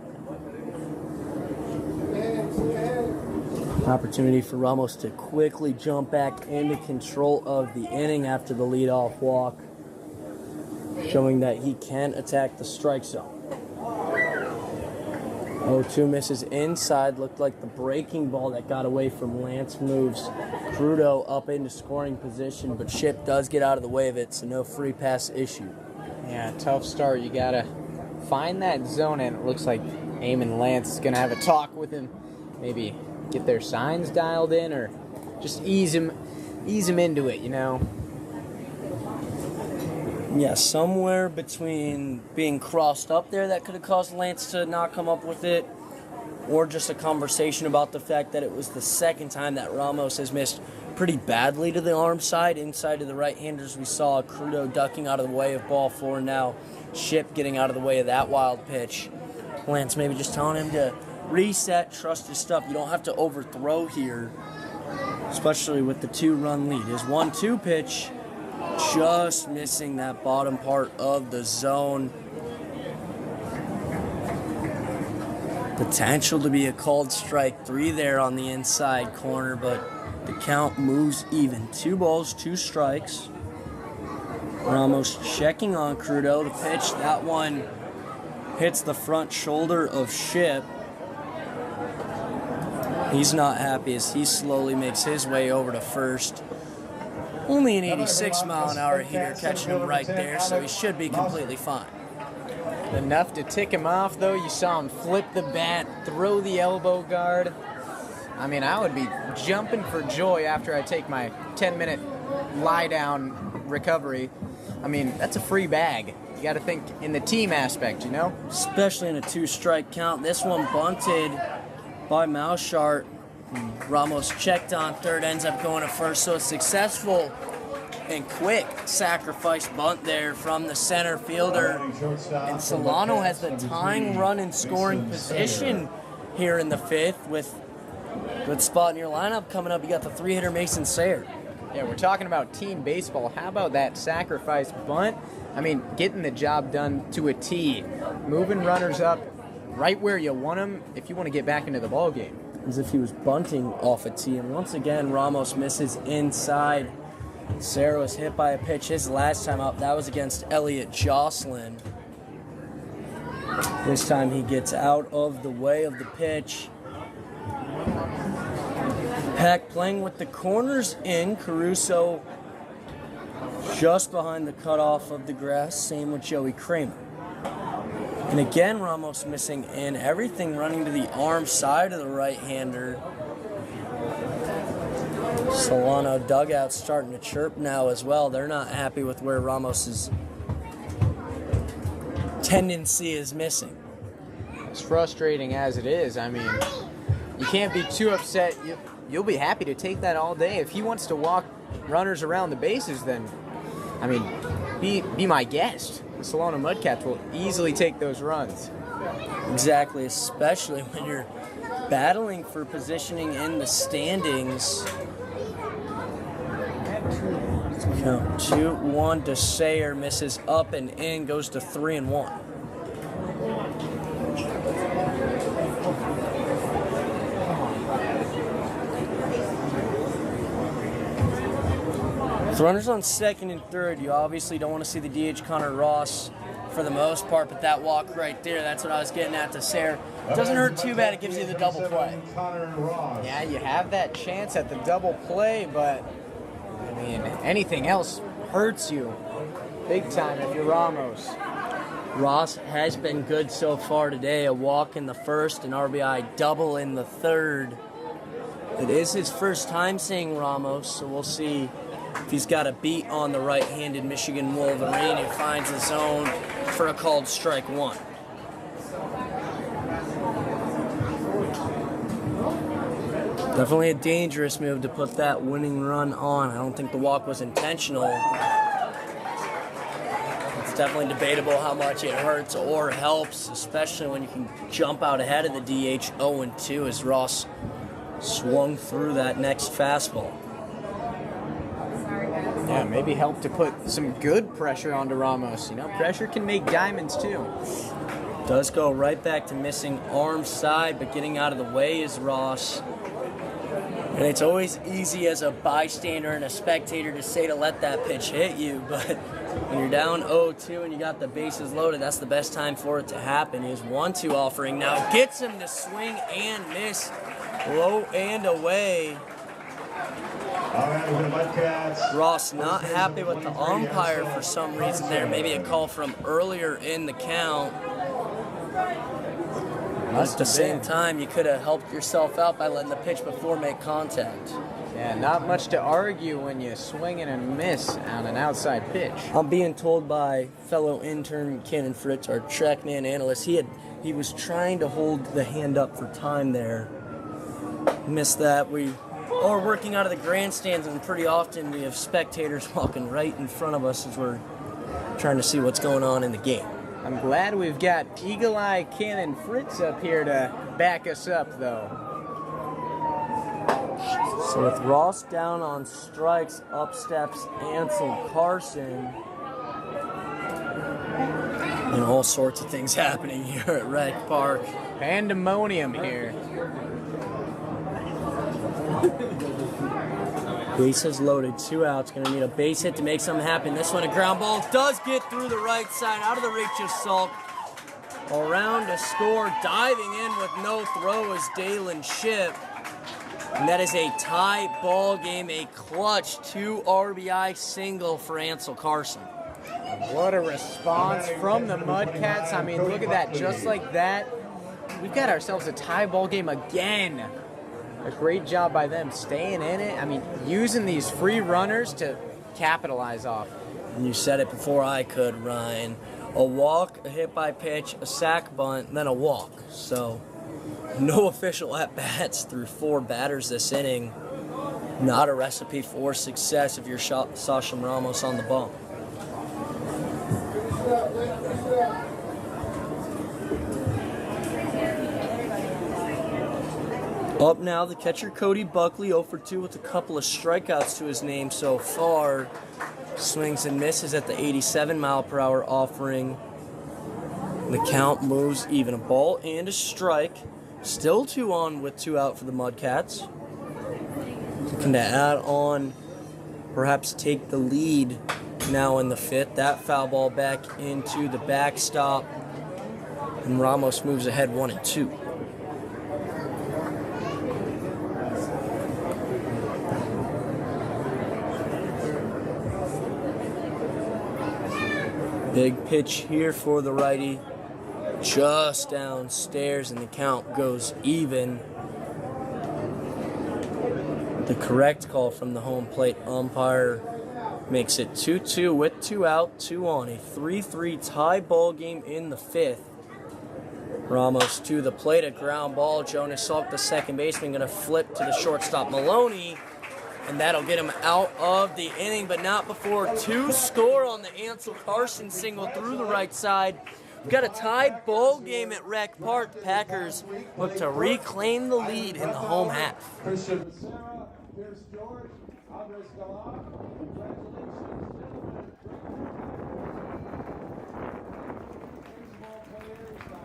Opportunity for Ramos to quickly jump back into control of the inning after the leadoff walk, showing that he can attack the strike zone. 0-2 misses inside, looked like the breaking ball that got away from Lance moves Crudo up into scoring position, but Ship does get out of the way of it, so no free pass issued. Yeah, tough start. You gotta find that zone, and it looks like Eamon Lance is gonna have a talk with him. Maybe get their signs dialed in, or just ease him into it, you know. Yeah, somewhere between being crossed up there that could have caused Lance to not come up with it, or just a conversation about the fact that it was the second time that Ramos has missed pretty badly to the arm side. Inside to the right-handers, we saw Crudo ducking out of the way of ball 4, now Ship getting out of the way of that wild pitch. Lance maybe just telling him to reset, trust his stuff. You don't have to overthrow here, especially with the 2-run lead. His 1-2 pitch just missing that bottom part of the zone. Potential to be a called strike 3 there on the inside corner, but the count moves even. 2 balls, 2 strikes. Ramos checking on Crudo. The pitch, that one hits the front shoulder of Ship. He's not happy as he slowly makes his way over to first. Only an 86-mile-an-hour heater catching him right there, so he should be completely fine. Enough to tick him off, though. You saw him flip the bat, throw the elbow guard. I mean, I would be jumping for joy after I take my 10-minute lie-down recovery. I mean, that's a free bag. You got to think in the team aspect, you know? Especially in a 2-strike count. This one bunted by Mouchart. Ramos checked on third, ends up going to first, so a successful and quick sacrifice bunt there from the center fielder. And Solano has the tying run in scoring position here in the 5th with a good spot in your lineup coming up. You got the 3-hitter Mason Sayre. Yeah, we're talking about team baseball. How about that sacrifice bunt? I mean, getting the job done to a T. Moving runners up right where you want them if you want to get back into the ball game. As if he was bunting off a tee. And once again, Ramos misses inside. Sayre was hit by a pitch his last time up. That was against Elliot Jocelyn. This time he gets out of the way of the pitch. Pack playing with the corners in. Caruso just behind the cutoff of the grass. Same with Joey Kramer. And again, Ramos missing in. Everything running to the arm side of the right-hander. Solano dugout starting to chirp now as well. They're not happy with where Ramos's tendency is missing. As frustrating as it is, I mean, you can't be too upset. You'll be happy to take that all day. If he wants to walk runners around the bases, then, I mean, be my guest. The Solano Mudcats will easily take those runs. Exactly, especially when you're battling for positioning in the standings. Count 2-1 to Sayre, misses up and in, goes to 3-1. With runners on second and third, you obviously don't want to see the DH Connor Ross for the most part, but that walk right there, that's what I was getting at to Sarah. Doesn't hurt too bad. It gives you the double play. Yeah, you have that chance at the double play, but I mean, anything else hurts you big time if you're Ramos. Ross has been good so far today. A walk in the first, an RBI double in the third. It is his first time seeing Ramos, so we'll see if he's got a beat on the right-handed Michigan Wolverine who finds the zone for a called strike one. Definitely a dangerous move to put that winning run on. I don't think the walk was intentional. It's definitely debatable how much it hurts or helps, especially when you can jump out ahead of the DH 0-2 as Ross swung through that next fastball. Yeah, maybe help to put some good pressure onto Ramos. You know, pressure can make diamonds too. Does go right back to missing arm side, but getting out of the way is Ross. And it's always easy as a bystander and a spectator to say to let that pitch hit you, but when you're down 0-2 and you got the bases loaded, that's the best time for it to happen. His 1-2 offering now gets him to swing and miss, low and away. Ross not happy with the umpire for some reason there. Maybe a call from earlier in the count. At the same time, you could have helped yourself out by letting the pitch before make contact. Yeah, not much to argue when you swing and miss on an outside pitch. I'm being told by fellow intern Cannon Fritz, our TrackMan analyst, he was trying to hold the hand up for time there. Missed that. We are working out of the grandstands, and pretty often we have spectators walking right in front of us as we're trying to see what's going on in the game. I'm glad we've got Eagle Eye Cannon Fritz up here to back us up, though. So with Ross down on strikes, up steps Ansel Carson. And all sorts of things happening here at Rec Park. Pandemonium here. Bases loaded, 2 outs. Going to need a base hit to make something happen. This one, a ground ball, does get through the right side, out of the reach of Salk. Around to score, diving in with no throw is Dalen Shipp. And that is a tie ball game, a clutch 2 RBI single for Ansel Carson. What a response from the Mudcats. I mean, look at that, just like that. We've got ourselves a tie ball game again. A great job by them staying in it. I mean, using these free runners to capitalize off. And you said it before I could, Ryan. A walk, a hit by pitch, a sac bunt, then a walk. So, no official at-bats through 4 batters this inning. Not a recipe for success if you're Sasham Ramos on the bump. Up now, the catcher Cody Buckley, 0 for 2 with a couple of strikeouts to his name so far. Swings and misses at the 87-mile-per-hour offering. The count moves even, a ball and a strike. Still 2 on with 2 out for the Mudcats. Looking to add on, perhaps take the lead now in the 5th. That foul ball back into the backstop. And Ramos moves ahead 1-2. Big pitch here for the righty. Just downstairs, and the count goes even. The correct call from the home plate umpire makes it 2-2 with 2 out, 2 on. A 3-3 tie ball game in the 5th. Ramos to the plate, a ground ball. Jonas Salk, the second baseman, going to flip to the shortstop Maloney. And that'll get him out of the inning, but not before 2 score on the Ansel Carson single through the right side. We've got a tied ball game at Rec Park. The Packers look to reclaim the lead in the home half. Christian Sarah, Pierce George, Andres Galan, congratulations, gentlemen. Baseball players now.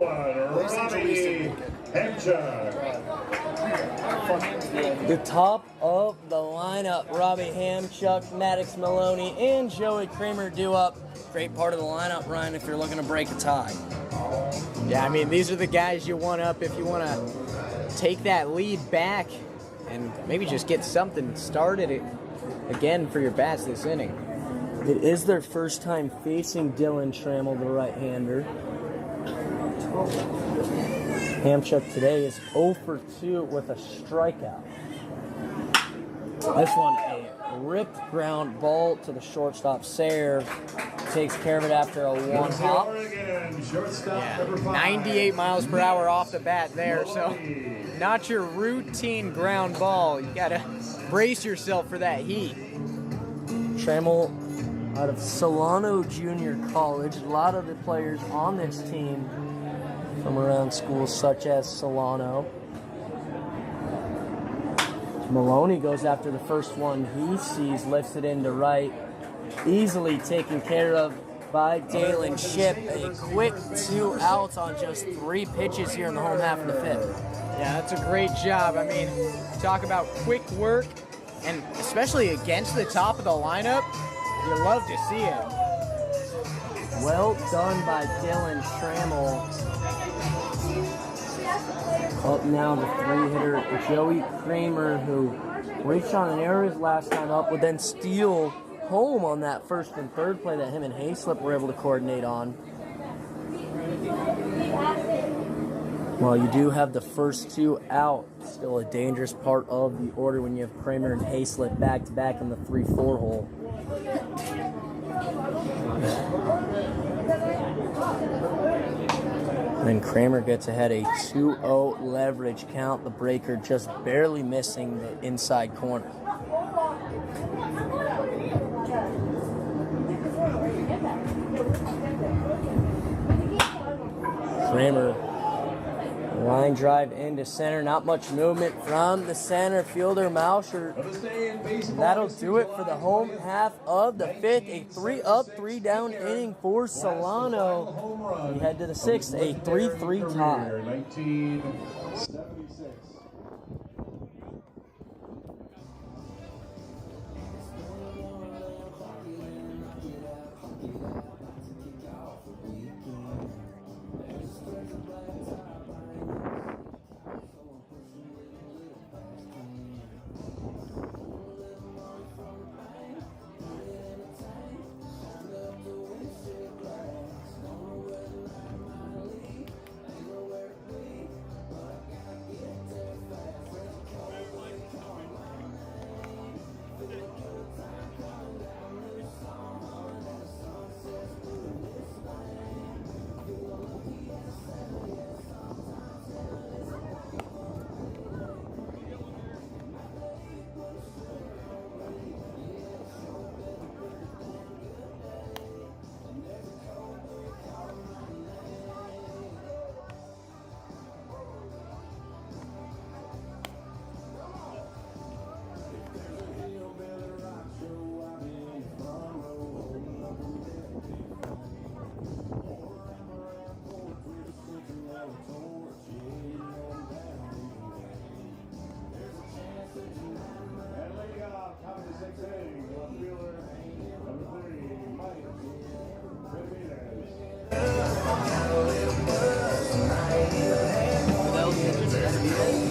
Robbie Hamchuk. The top of the lineup, Robbie Hamchuk, Maddox Maloney, and Joey Kramer due up. Great part of the lineup, Ryan, if you're looking to break a tie. Yeah, I mean, these are the guys you want up if you want to take that lead back and maybe just get something started again for your bats this inning. It is their first time facing Dylan Trammell, the right-hander. Hamchuk today is 0 for 2 with a strikeout. This one, a ripped ground ball to the shortstop. Sayre takes care of it after a one-hop. Yeah, 98 miles per hour off the bat there, so not your routine ground ball. You got to brace yourself for that heat. Trammell out of Solano Junior College. A lot of the players on this team from around schools such as Solano. Maloney goes after the first one he sees, lifts it into right. Easily taken care of by Dalen Ship. A quick 2 outs on just 3 pitches here in the home half of the 5th. Yeah, that's a great job. I mean, talk about quick work, and especially against the top of the lineup, you love to see it. Well done by Dylan Trammell. Up now the 3-hitter Joey Kramer, who reached on an error his last time up, would then steal home on that first and third play that him and Hayslip were able to coordinate on. Well, you do have the first 2 out. Still a dangerous part of the order when you have Kramer and Hayslip back-to-back in the 3-4 hole. And then Kramer gets ahead, a 2-0 leverage count. The breaker just barely missing the inside corner. Kramer, line drive into center. Not much movement from the center fielder, Mauscher. That'll do it for the home half of the 5th. A 3-up, 3-down inning for Solano. We head to the 6th, a 3-3 tie. 1976.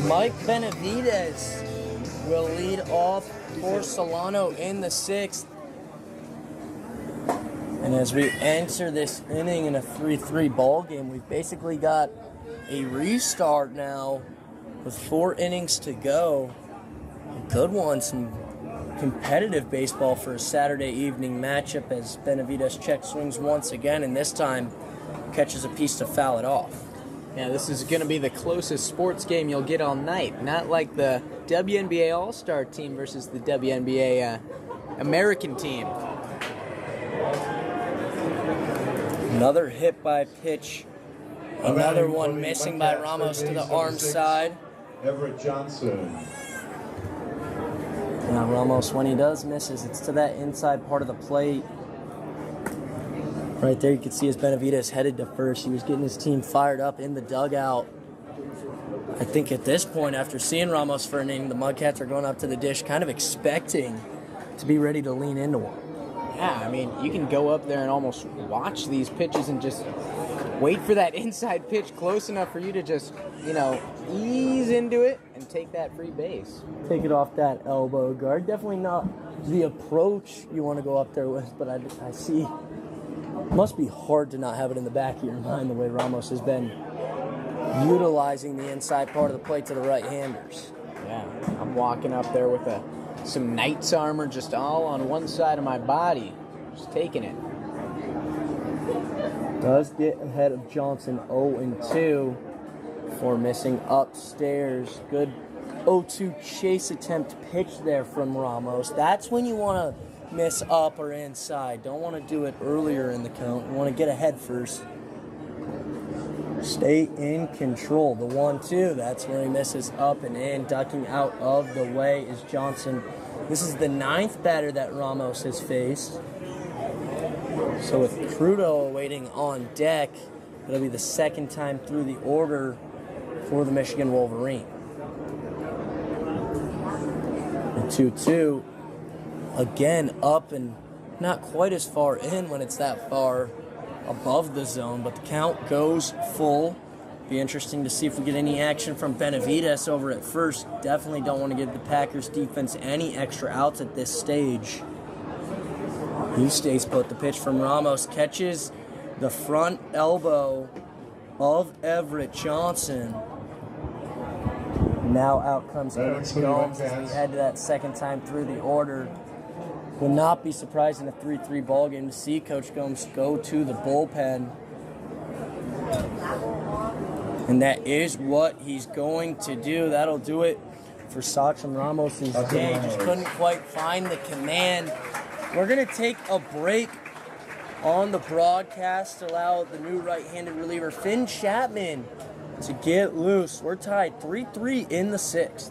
Mike Benavidez will lead off for Solano in the 6th. And as we enter this inning in a 3-3 ball game, we've basically got a restart now with 4 innings to go. A good one, some competitive baseball for a Saturday evening matchup as Benavidez check swings once again, and this time catches a piece to foul it off. Yeah, this is going to be the closest sports game you'll get all night. Not like the WNBA All-Star team versus the WNBA American team. Another hit by pitch. Another one missing by Ramos to the arm side. Everett Johnson. Now Ramos, when he does misses, it's to that inside part of the plate. Right there, you can see as Benavidez headed to first. He was getting his team fired up in the dugout. I think at this point, after seeing Ramos for an inning, the Mudcats are going up to the dish, kind of expecting to be ready to lean into one. Yeah, I mean, you can go up there and almost watch these pitches and just wait for that inside pitch close enough for you to just, ease into it and take that free base. Take it off that elbow guard. Definitely not the approach you want to go up there with, but I see it must be hard to not have it in the back of your mind the way Ramos has been utilizing the inside part of the plate to the right-handers. Yeah, I'm walking up there with some Knight's armor just all on one side of my body, just taking it. Does get ahead of Johnson 0-2 for missing upstairs. Good 0-2 chase attempt pitch there from Ramos. That's when you want to miss up or inside. Don't want to do it earlier in the count. You want to get ahead first. Stay in control. The 1-2, that's where he misses up and in. Ducking out of the way is Johnson. This is the 9th batter that Ramos has faced. So with Crudo waiting on deck, it'll be the 2nd time through the order for the Michigan Wolverine. The 2-2, again up and not quite as far in when it's that far above the zone, but the count goes full. Be interesting to see if we get any action from Benavidez over at first. Definitely don't want to give the Packers defense any extra outs at this stage. He stays put. The pitch from Ramos catches the front elbow of Everett Johnson. Now out comes Eric Gomes as we head to that 2nd time through the order. Will not be surprised in a 3-3 ball game to see Coach Gomes go to the bullpen. And that is what he's going to do. That'll do it for Sachin Ramos' day. Just couldn't quite find the command. We're going to take a break on the broadcast to allow the new right-handed reliever Finn Chapman to get loose. We're tied 3-3 in the 6th.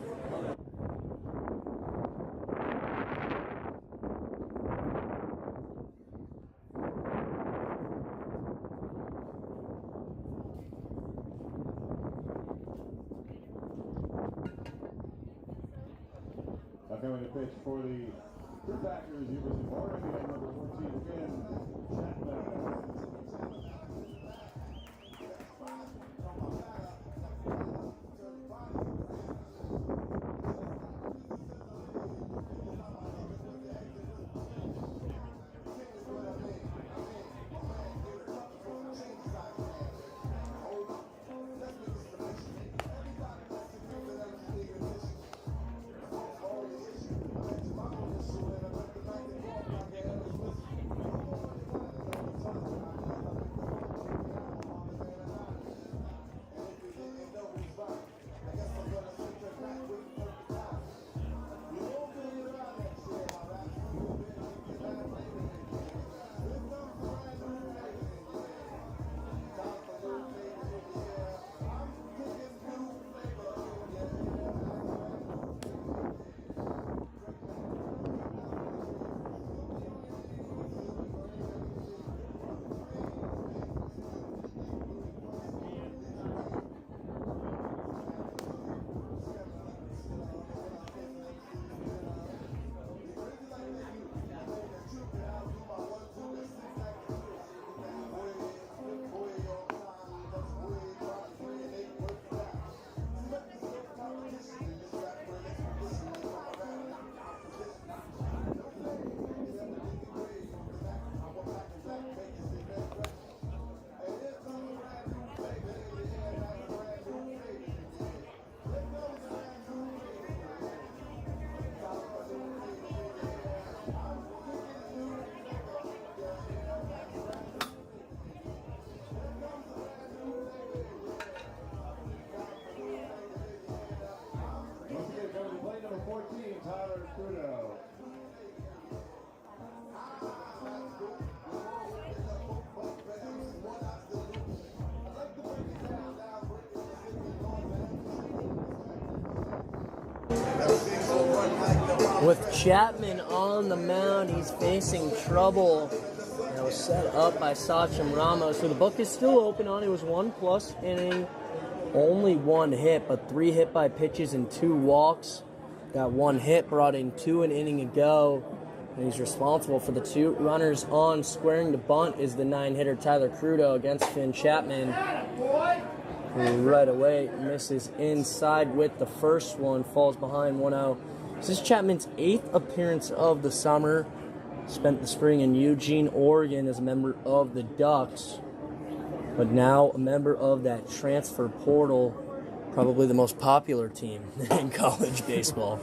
Coming to pitch for the Packers, he was already at number 14 again, Chapman. With Chapman on the mound, he's facing trouble. That was set up by Sachin Ramos. So the book is still open on. It was 1+ inning, only 1 hit, but 3 hit by pitches and 2 walks. Got 1 hit, brought in 2 an inning ago. And he's responsible for the 2 runners on. Squaring the bunt is the 9-hitter Tyler Crudo against Finn Chapman, who right away misses inside with the first one, falls behind 1-0. This is Chapman's 8th appearance of the summer. Spent the spring in Eugene, Oregon as a member of the Ducks, but now a member of that transfer portal, probably the most popular team in college baseball.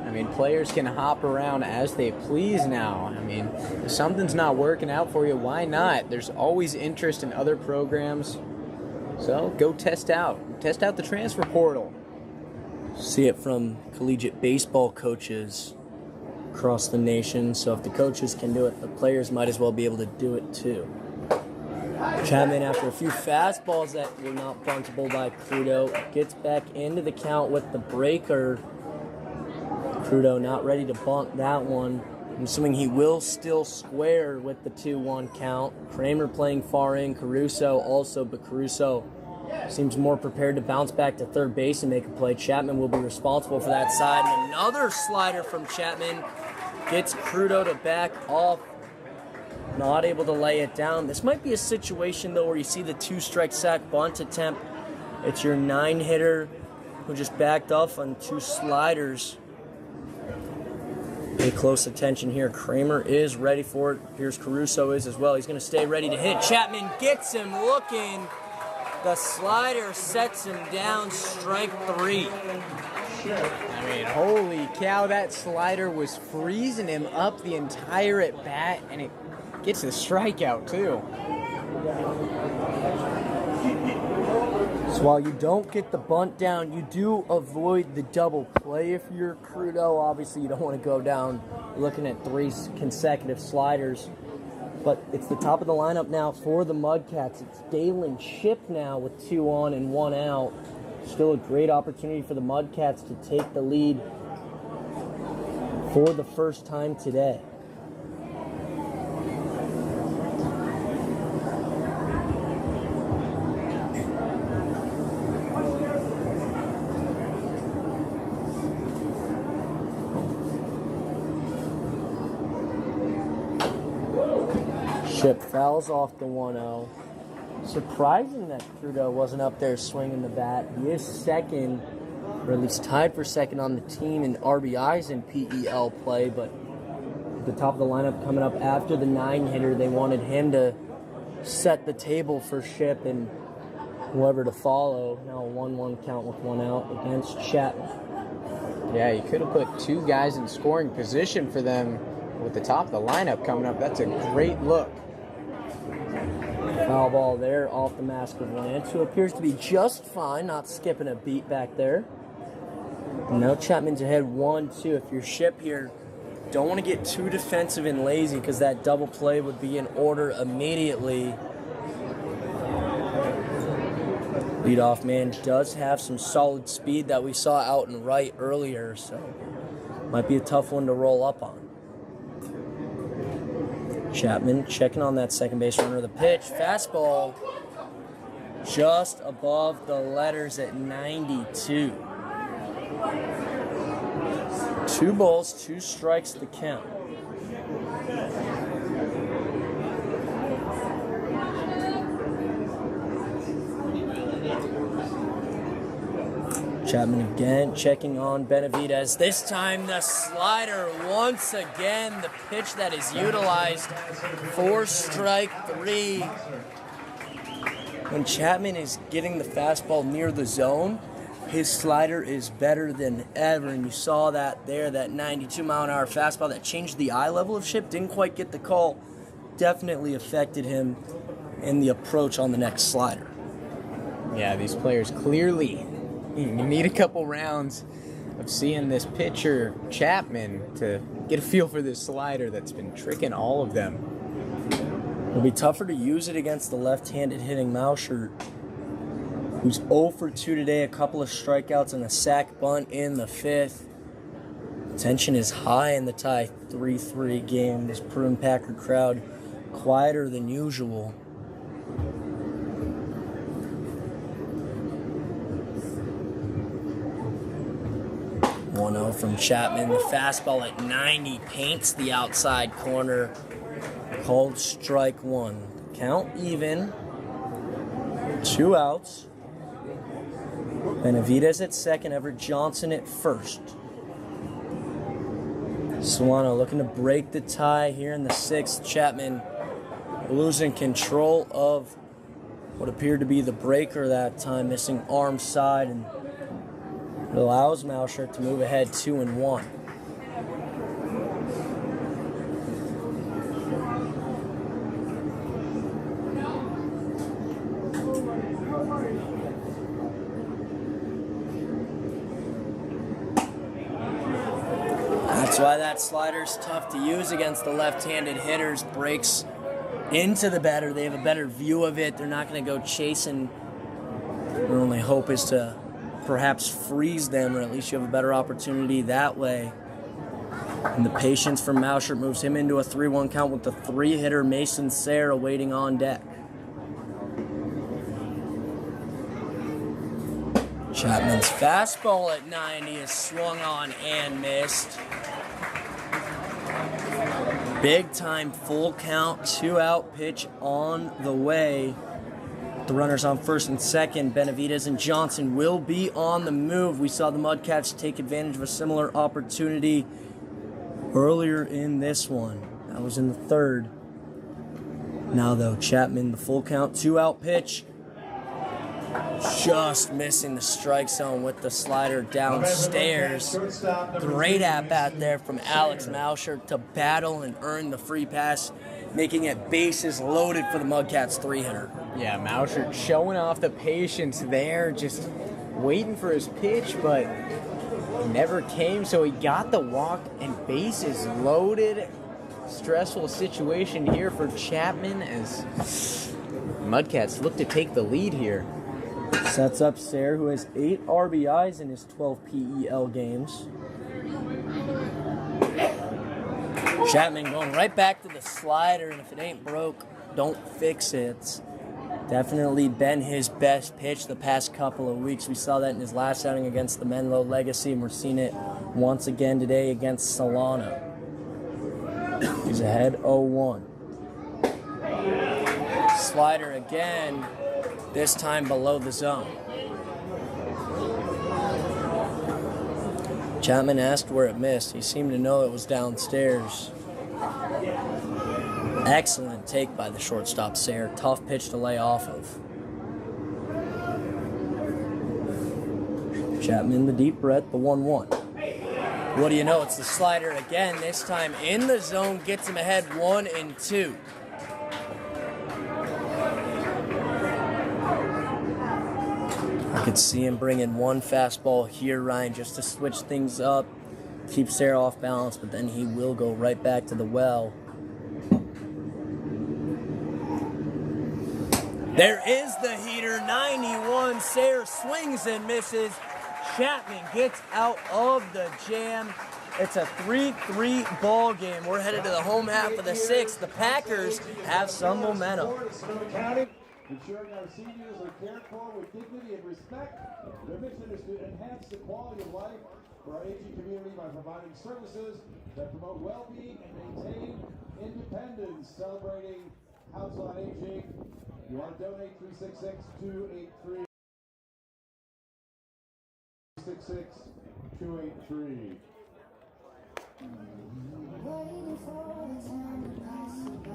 I mean, players can hop around as they please now. I mean, if something's not working out for you, why not? There's always interest in other programs. So go test out the transfer portal. See it from collegiate baseball coaches across the nation. So if the coaches can do it, the players might as well be able to do it too. Chapman, after a few fastballs that were not buntable by Crudo, gets back into the count with the breaker. Crudo not ready to bunt that one. I'm assuming he will still square with the 2-1 count. Kramer playing far in, Caruso also, but Caruso seems more prepared to bounce back to third base and make a play. Chapman will be responsible for that side. And another slider from Chapman gets Crudo to back off. Not able to lay it down. This might be a situation, though, where you see the 2-strike sack bunt attempt. It's your 9-hitter who just backed off on 2 sliders. Pay close attention here. Kramer is ready for it. Here's Caruso is as well. He's going to stay ready to hit. Chapman gets him looking. The slider sets him down, strike 3. I mean, holy cow, that slider was freezing him up the entire at-bat, and it gets the strikeout, too. So while you don't get the bunt down, you do avoid the double play if you're Crudo. Obviously, you don't want to go down looking at 3 consecutive sliders. But it's the top of the lineup now for the Mudcats. It's Dalen Shipp now with 2 on and 1 out. Still a great opportunity for the Mudcats to take the lead for the first time today. Shipp fouls off the 1-0. Surprising that Crudo wasn't up there swinging the bat. He is second, or at least tied for second on the team in RBIs in PEL play, but at the top of the lineup coming up after the 9-hitter, they wanted him to set the table for Shipp and whoever to follow. Now a 1-1 count with 1 out against Chapman. Yeah, you could have put 2 guys in scoring position for them with the top of the lineup coming up. That's a great look. Foul ball there off the mask of Lance, who appears to be just fine, not skipping a beat back there. Now Chapman's ahead 1-2. If you're Shipp here, don't want to get too defensive and lazy because that double play would be in order immediately. Leadoff man does have some solid speed that we saw out and right earlier, so might be a tough one to roll up on. Chapman checking on that second base runner. The pitch, fastball, just above the letters at 92. 2 balls, 2 strikes the count. Chapman again checking on Benavidez. This time the slider once again. The pitch that is utilized for strike 3. When Chapman is getting the fastball near the zone, his slider is better than ever. And you saw that there, that 92-mile-an-hour fastball that changed the eye level of Shipp. Didn't quite get the call. Definitely affected him in the approach on the next slider. Yeah, these players clearly... You need a couple rounds of seeing this pitcher, Chapman, to get a feel for this slider that's been tricking all of them. It'll be tougher to use it against the left-handed hitting Moushert, who's 0 for 2 today, a couple of strikeouts and a sac bunt in the 5th. Tension is high in the tie 3-3 game. This Prune Packer crowd quieter than usual. From Chapman, the fastball at 90 paints the outside corner. Called strike one. Count even. 2 outs. Benavidez at second, Everett Johnson at first. Solano looking to break the tie here in the 6th. Chapman losing control of what appeared to be the breaker that time, missing arm side, and it allows Mauschert to move ahead 2-1. That's why that slider's tough to use against the left-handed hitters. Breaks into the batter. They have a better view of it. They're not going to go chasing. Their only hope is to perhaps freeze them, or at least you have a better opportunity that way. And the patience from Mauschert moves him into a 3-1 count with the 3-hitter Mason Sayre waiting on deck. Chapman's fastball at 90 is swung on and missed. Big time full count, 2-out pitch on the way. The runners on first and second, Benavidez and Johnson will be on the move. We saw the Mudcats take advantage of a similar opportunity earlier in this one. That was in the 3rd. Now though, Chapman, the full count, 2-out pitch. Just missing the strike zone with the slider downstairs. Great at-bat there from Alex Mauschert to battle and earn the free pass, making it bases loaded for the Mudcats 3-hitter. Yeah, Mauschert showing off the patience there, just waiting for his pitch, but it never came, so he got the walk and bases loaded. Stressful situation here for Chapman as Mudcats look to take the lead here. Sets up Sayre, who has 8 RBIs in his 12 PEL games. Chapman going right back to the slider, and if it ain't broke, don't fix it. Definitely been his best pitch the past couple of weeks. We saw that in his last outing against the Menlo Legacy, and we're seeing it once again today against Solano. He's ahead 0-1. Slider again, this time below the zone. Chapman asked where it missed. He seemed to know it was downstairs. Excellent take by the shortstop, Sayre. Tough pitch to lay off of. Chapman, the deep breath, the 1-1. What do you know? It's the slider again, this time in the zone, gets him ahead 1-2. I could see him bringing one fastball here, Ryan, just to switch things up, keep Sayre off balance, but then he will go right back to the well. There is the heater, 91. Sayre swings and misses. Chapman gets out of the jam. It's a 3-3 ball game. We're headed to the home half of the 6th. The Packers have some momentum. Ensuring our seniors are cared for with dignity and respect. Their mission is to enhance the quality of life for our aging community by providing services that promote well-being and maintain independence. Celebrating Council on Aging. You want to donate 366-283. 366-283. Waiting for the time to pass you by.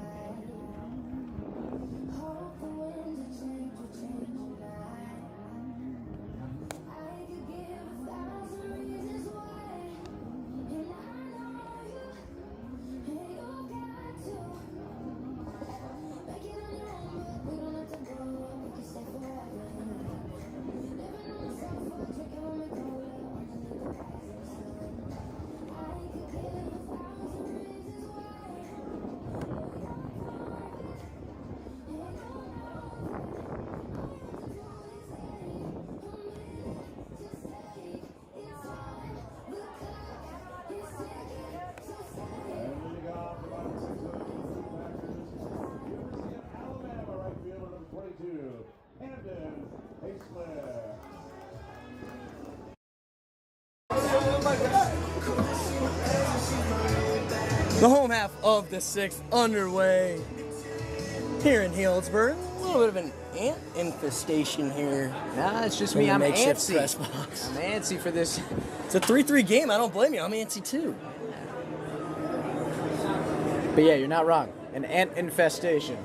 Hope the winds of change will change your mind. I could give 1,000 reasons why, and I know you got to. Make it on your own, but we don't have to go. We can stay forever. Living on the sofa, drinking when we go underneath the rising sun. I could give 1,000 reasons why. The home half of the 6th underway here in Healdsburg. A little bit of an ant infestation here. Nah, it's just in me. the I'm makeshift antsy. press box. I'm antsy for this. It's a 3-3 game. I don't blame you. I'm antsy too. But yeah, you're not wrong. An ant infestation.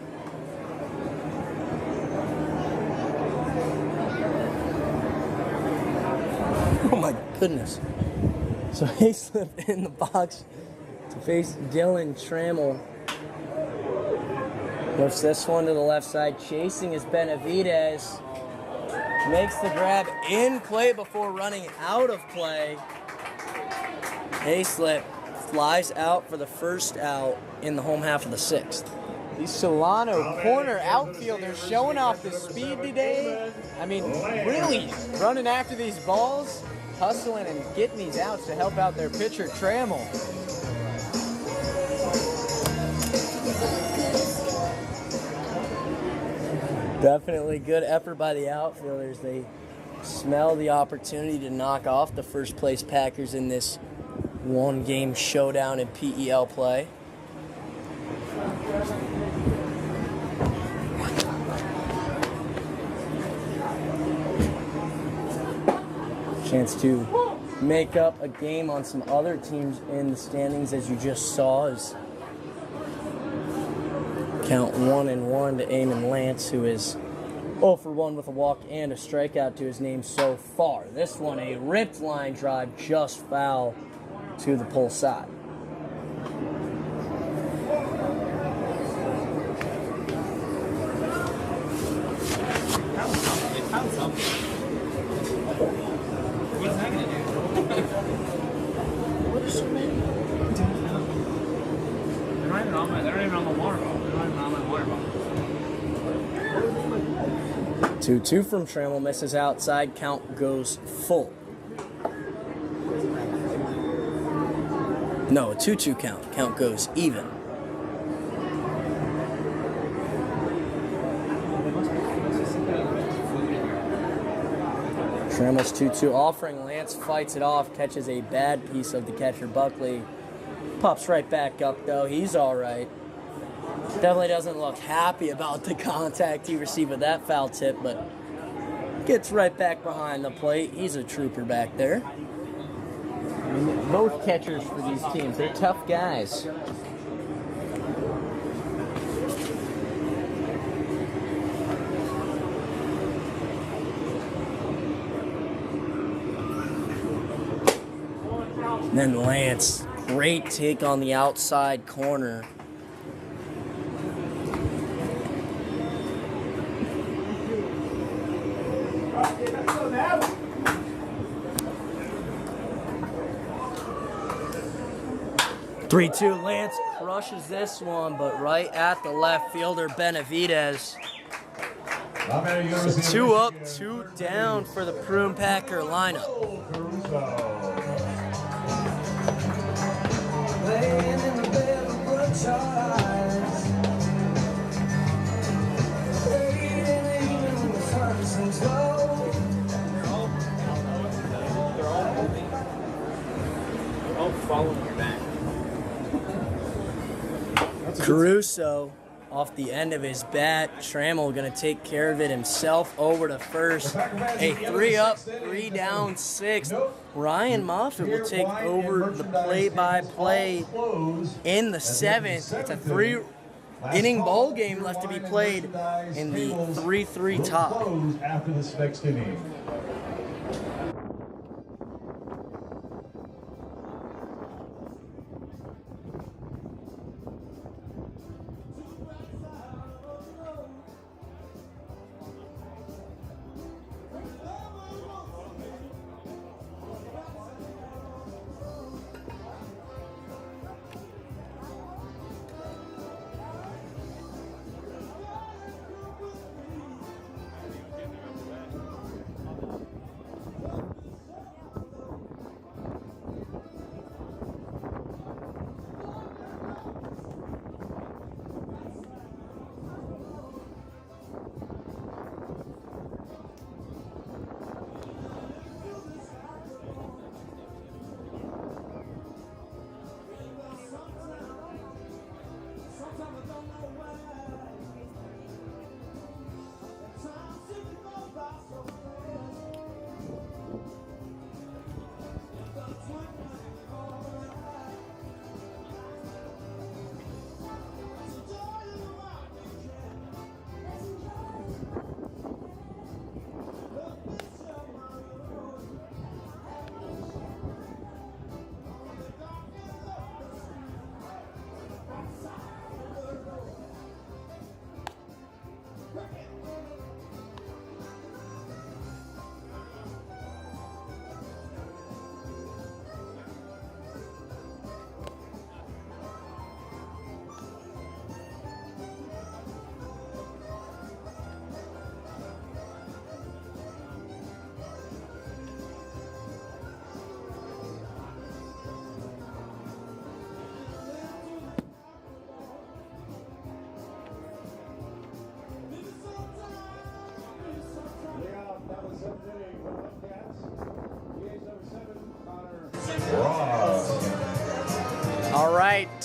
Oh my goodness. So Hayslip in the box to face Dylan Trammell. Lifts this one to the left side. Chasing is Benavidez. Makes the grab in play before running out of play. Hayslip flies out for the first out in the home half of the 6th. These Solano corner outfielders showing off the speed today. I mean, really running after these balls, hustling and getting these outs to help out their pitcher, Trammell. Definitely good effort by the outfielders. They smell the opportunity to knock off the first place Packers in this one-game showdown in PEL play. Chance to make up a game on some other teams in the standings, as you just saw, as count 1-1 to Eamon Lance, who is 0 for 1 with a walk and a strikeout to his name so far. This one, a ripped line drive, just foul to the pull side. What's that gonna do? What is so many? They're not even on the water bottle. They're not even on my water bottle. 2-2 from Trammell, misses outside, count goes full. No, a 2-2 count. Count goes even. Trammell's 2-2 offering. Lance fights it off, catches a bad piece of the catcher, Buckley. Pops right back up, though. He's all right. Definitely doesn't look happy about the contact he received with that foul tip, but gets right back behind the plate. He's a trooper back there. I mean, both catchers for these teams, they're tough guys. And then Lance, great take on the outside corner. Three-two, Lance crushes this one, but right at the left fielder, Benavidez. So 2 up, 2 down for the Prune Packer lineup. They're all following your back. Caruso off the end of his bat. Trammell going to take care of it himself over to first. A 3 up, 3 down, 6. Ryan Moffett will take over the play-by-play in the 7th. It's a 3-inning ball game left to be played in the 3-3 tie. After this next inning.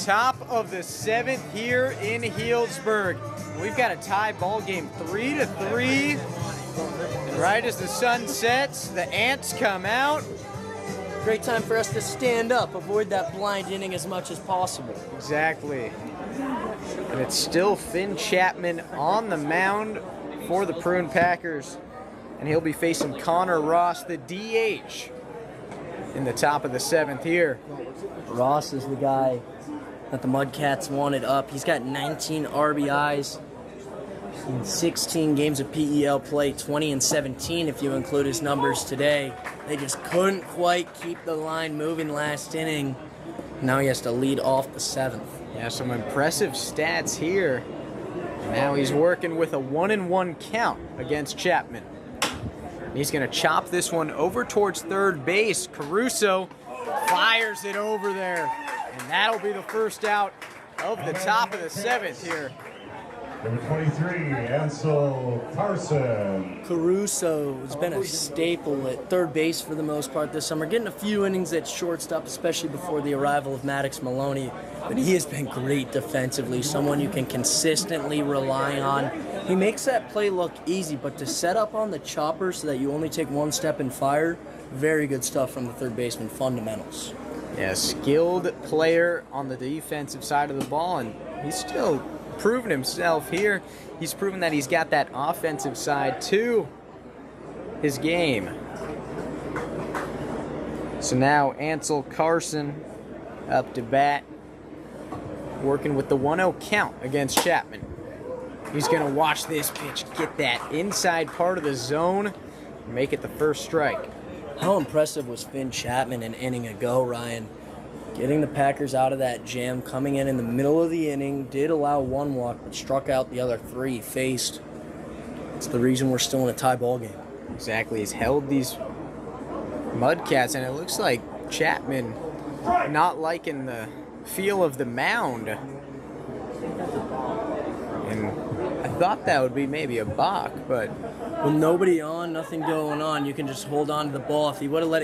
top of the 7th here in Healdsburg. We've got a tie ball game 3-3. And right as the sun sets, the Ants come out. Great time for us to stand up, avoid that blind inning as much as possible. Exactly. And it's still Finn Chapman on the mound for the Prune Packers. And he'll be facing Connor Ross, the DH, in the top of the 7th here. Ross is the guy that the Mudcats wanted up. He's got 19 RBIs in 16 games of PEL play, 20 and 17 if you include his numbers today. They just couldn't quite keep the line moving last inning. Now he has to lead off the 7th. Yeah, some impressive stats here. Now he's working with a 1-1 count against Chapman. He's going to chop this one over towards third base. Caruso fires it over there. And that'll be the first out of the top of the 7th here. Number 23, Ansel Carson. Caruso has been a staple at third base for the most part this summer, getting a few innings at shortstop, especially before the arrival of Maddox Maloney. But he has been great defensively, someone you can consistently rely on. He makes that play look easy, but to set up on the chopper so that you only take one step and fire, very good stuff from the third baseman, fundamentals. Yeah, skilled player on the defensive side of the ball, and he's still proven himself here. He's proven that he's got that offensive side to his game. So now Ansel Carson up to bat, working with the 1-0 count against Chapman. He's going to watch this pitch, get that inside part of the zone, and make it the first strike. How impressive was Finn Chapman an inning ago, Ryan? Getting the Packers out of that jam, coming in the middle of the inning, did allow one walk, but struck out the other 3 faced. It's the reason we're still in a tie ball game. Exactly. He's held these Mudcats, and it looks like Chapman not liking the feel of the mound. And I thought that would be maybe a balk, but with nobody on, nothing going on, you can just hold on to the ball. If he would have let it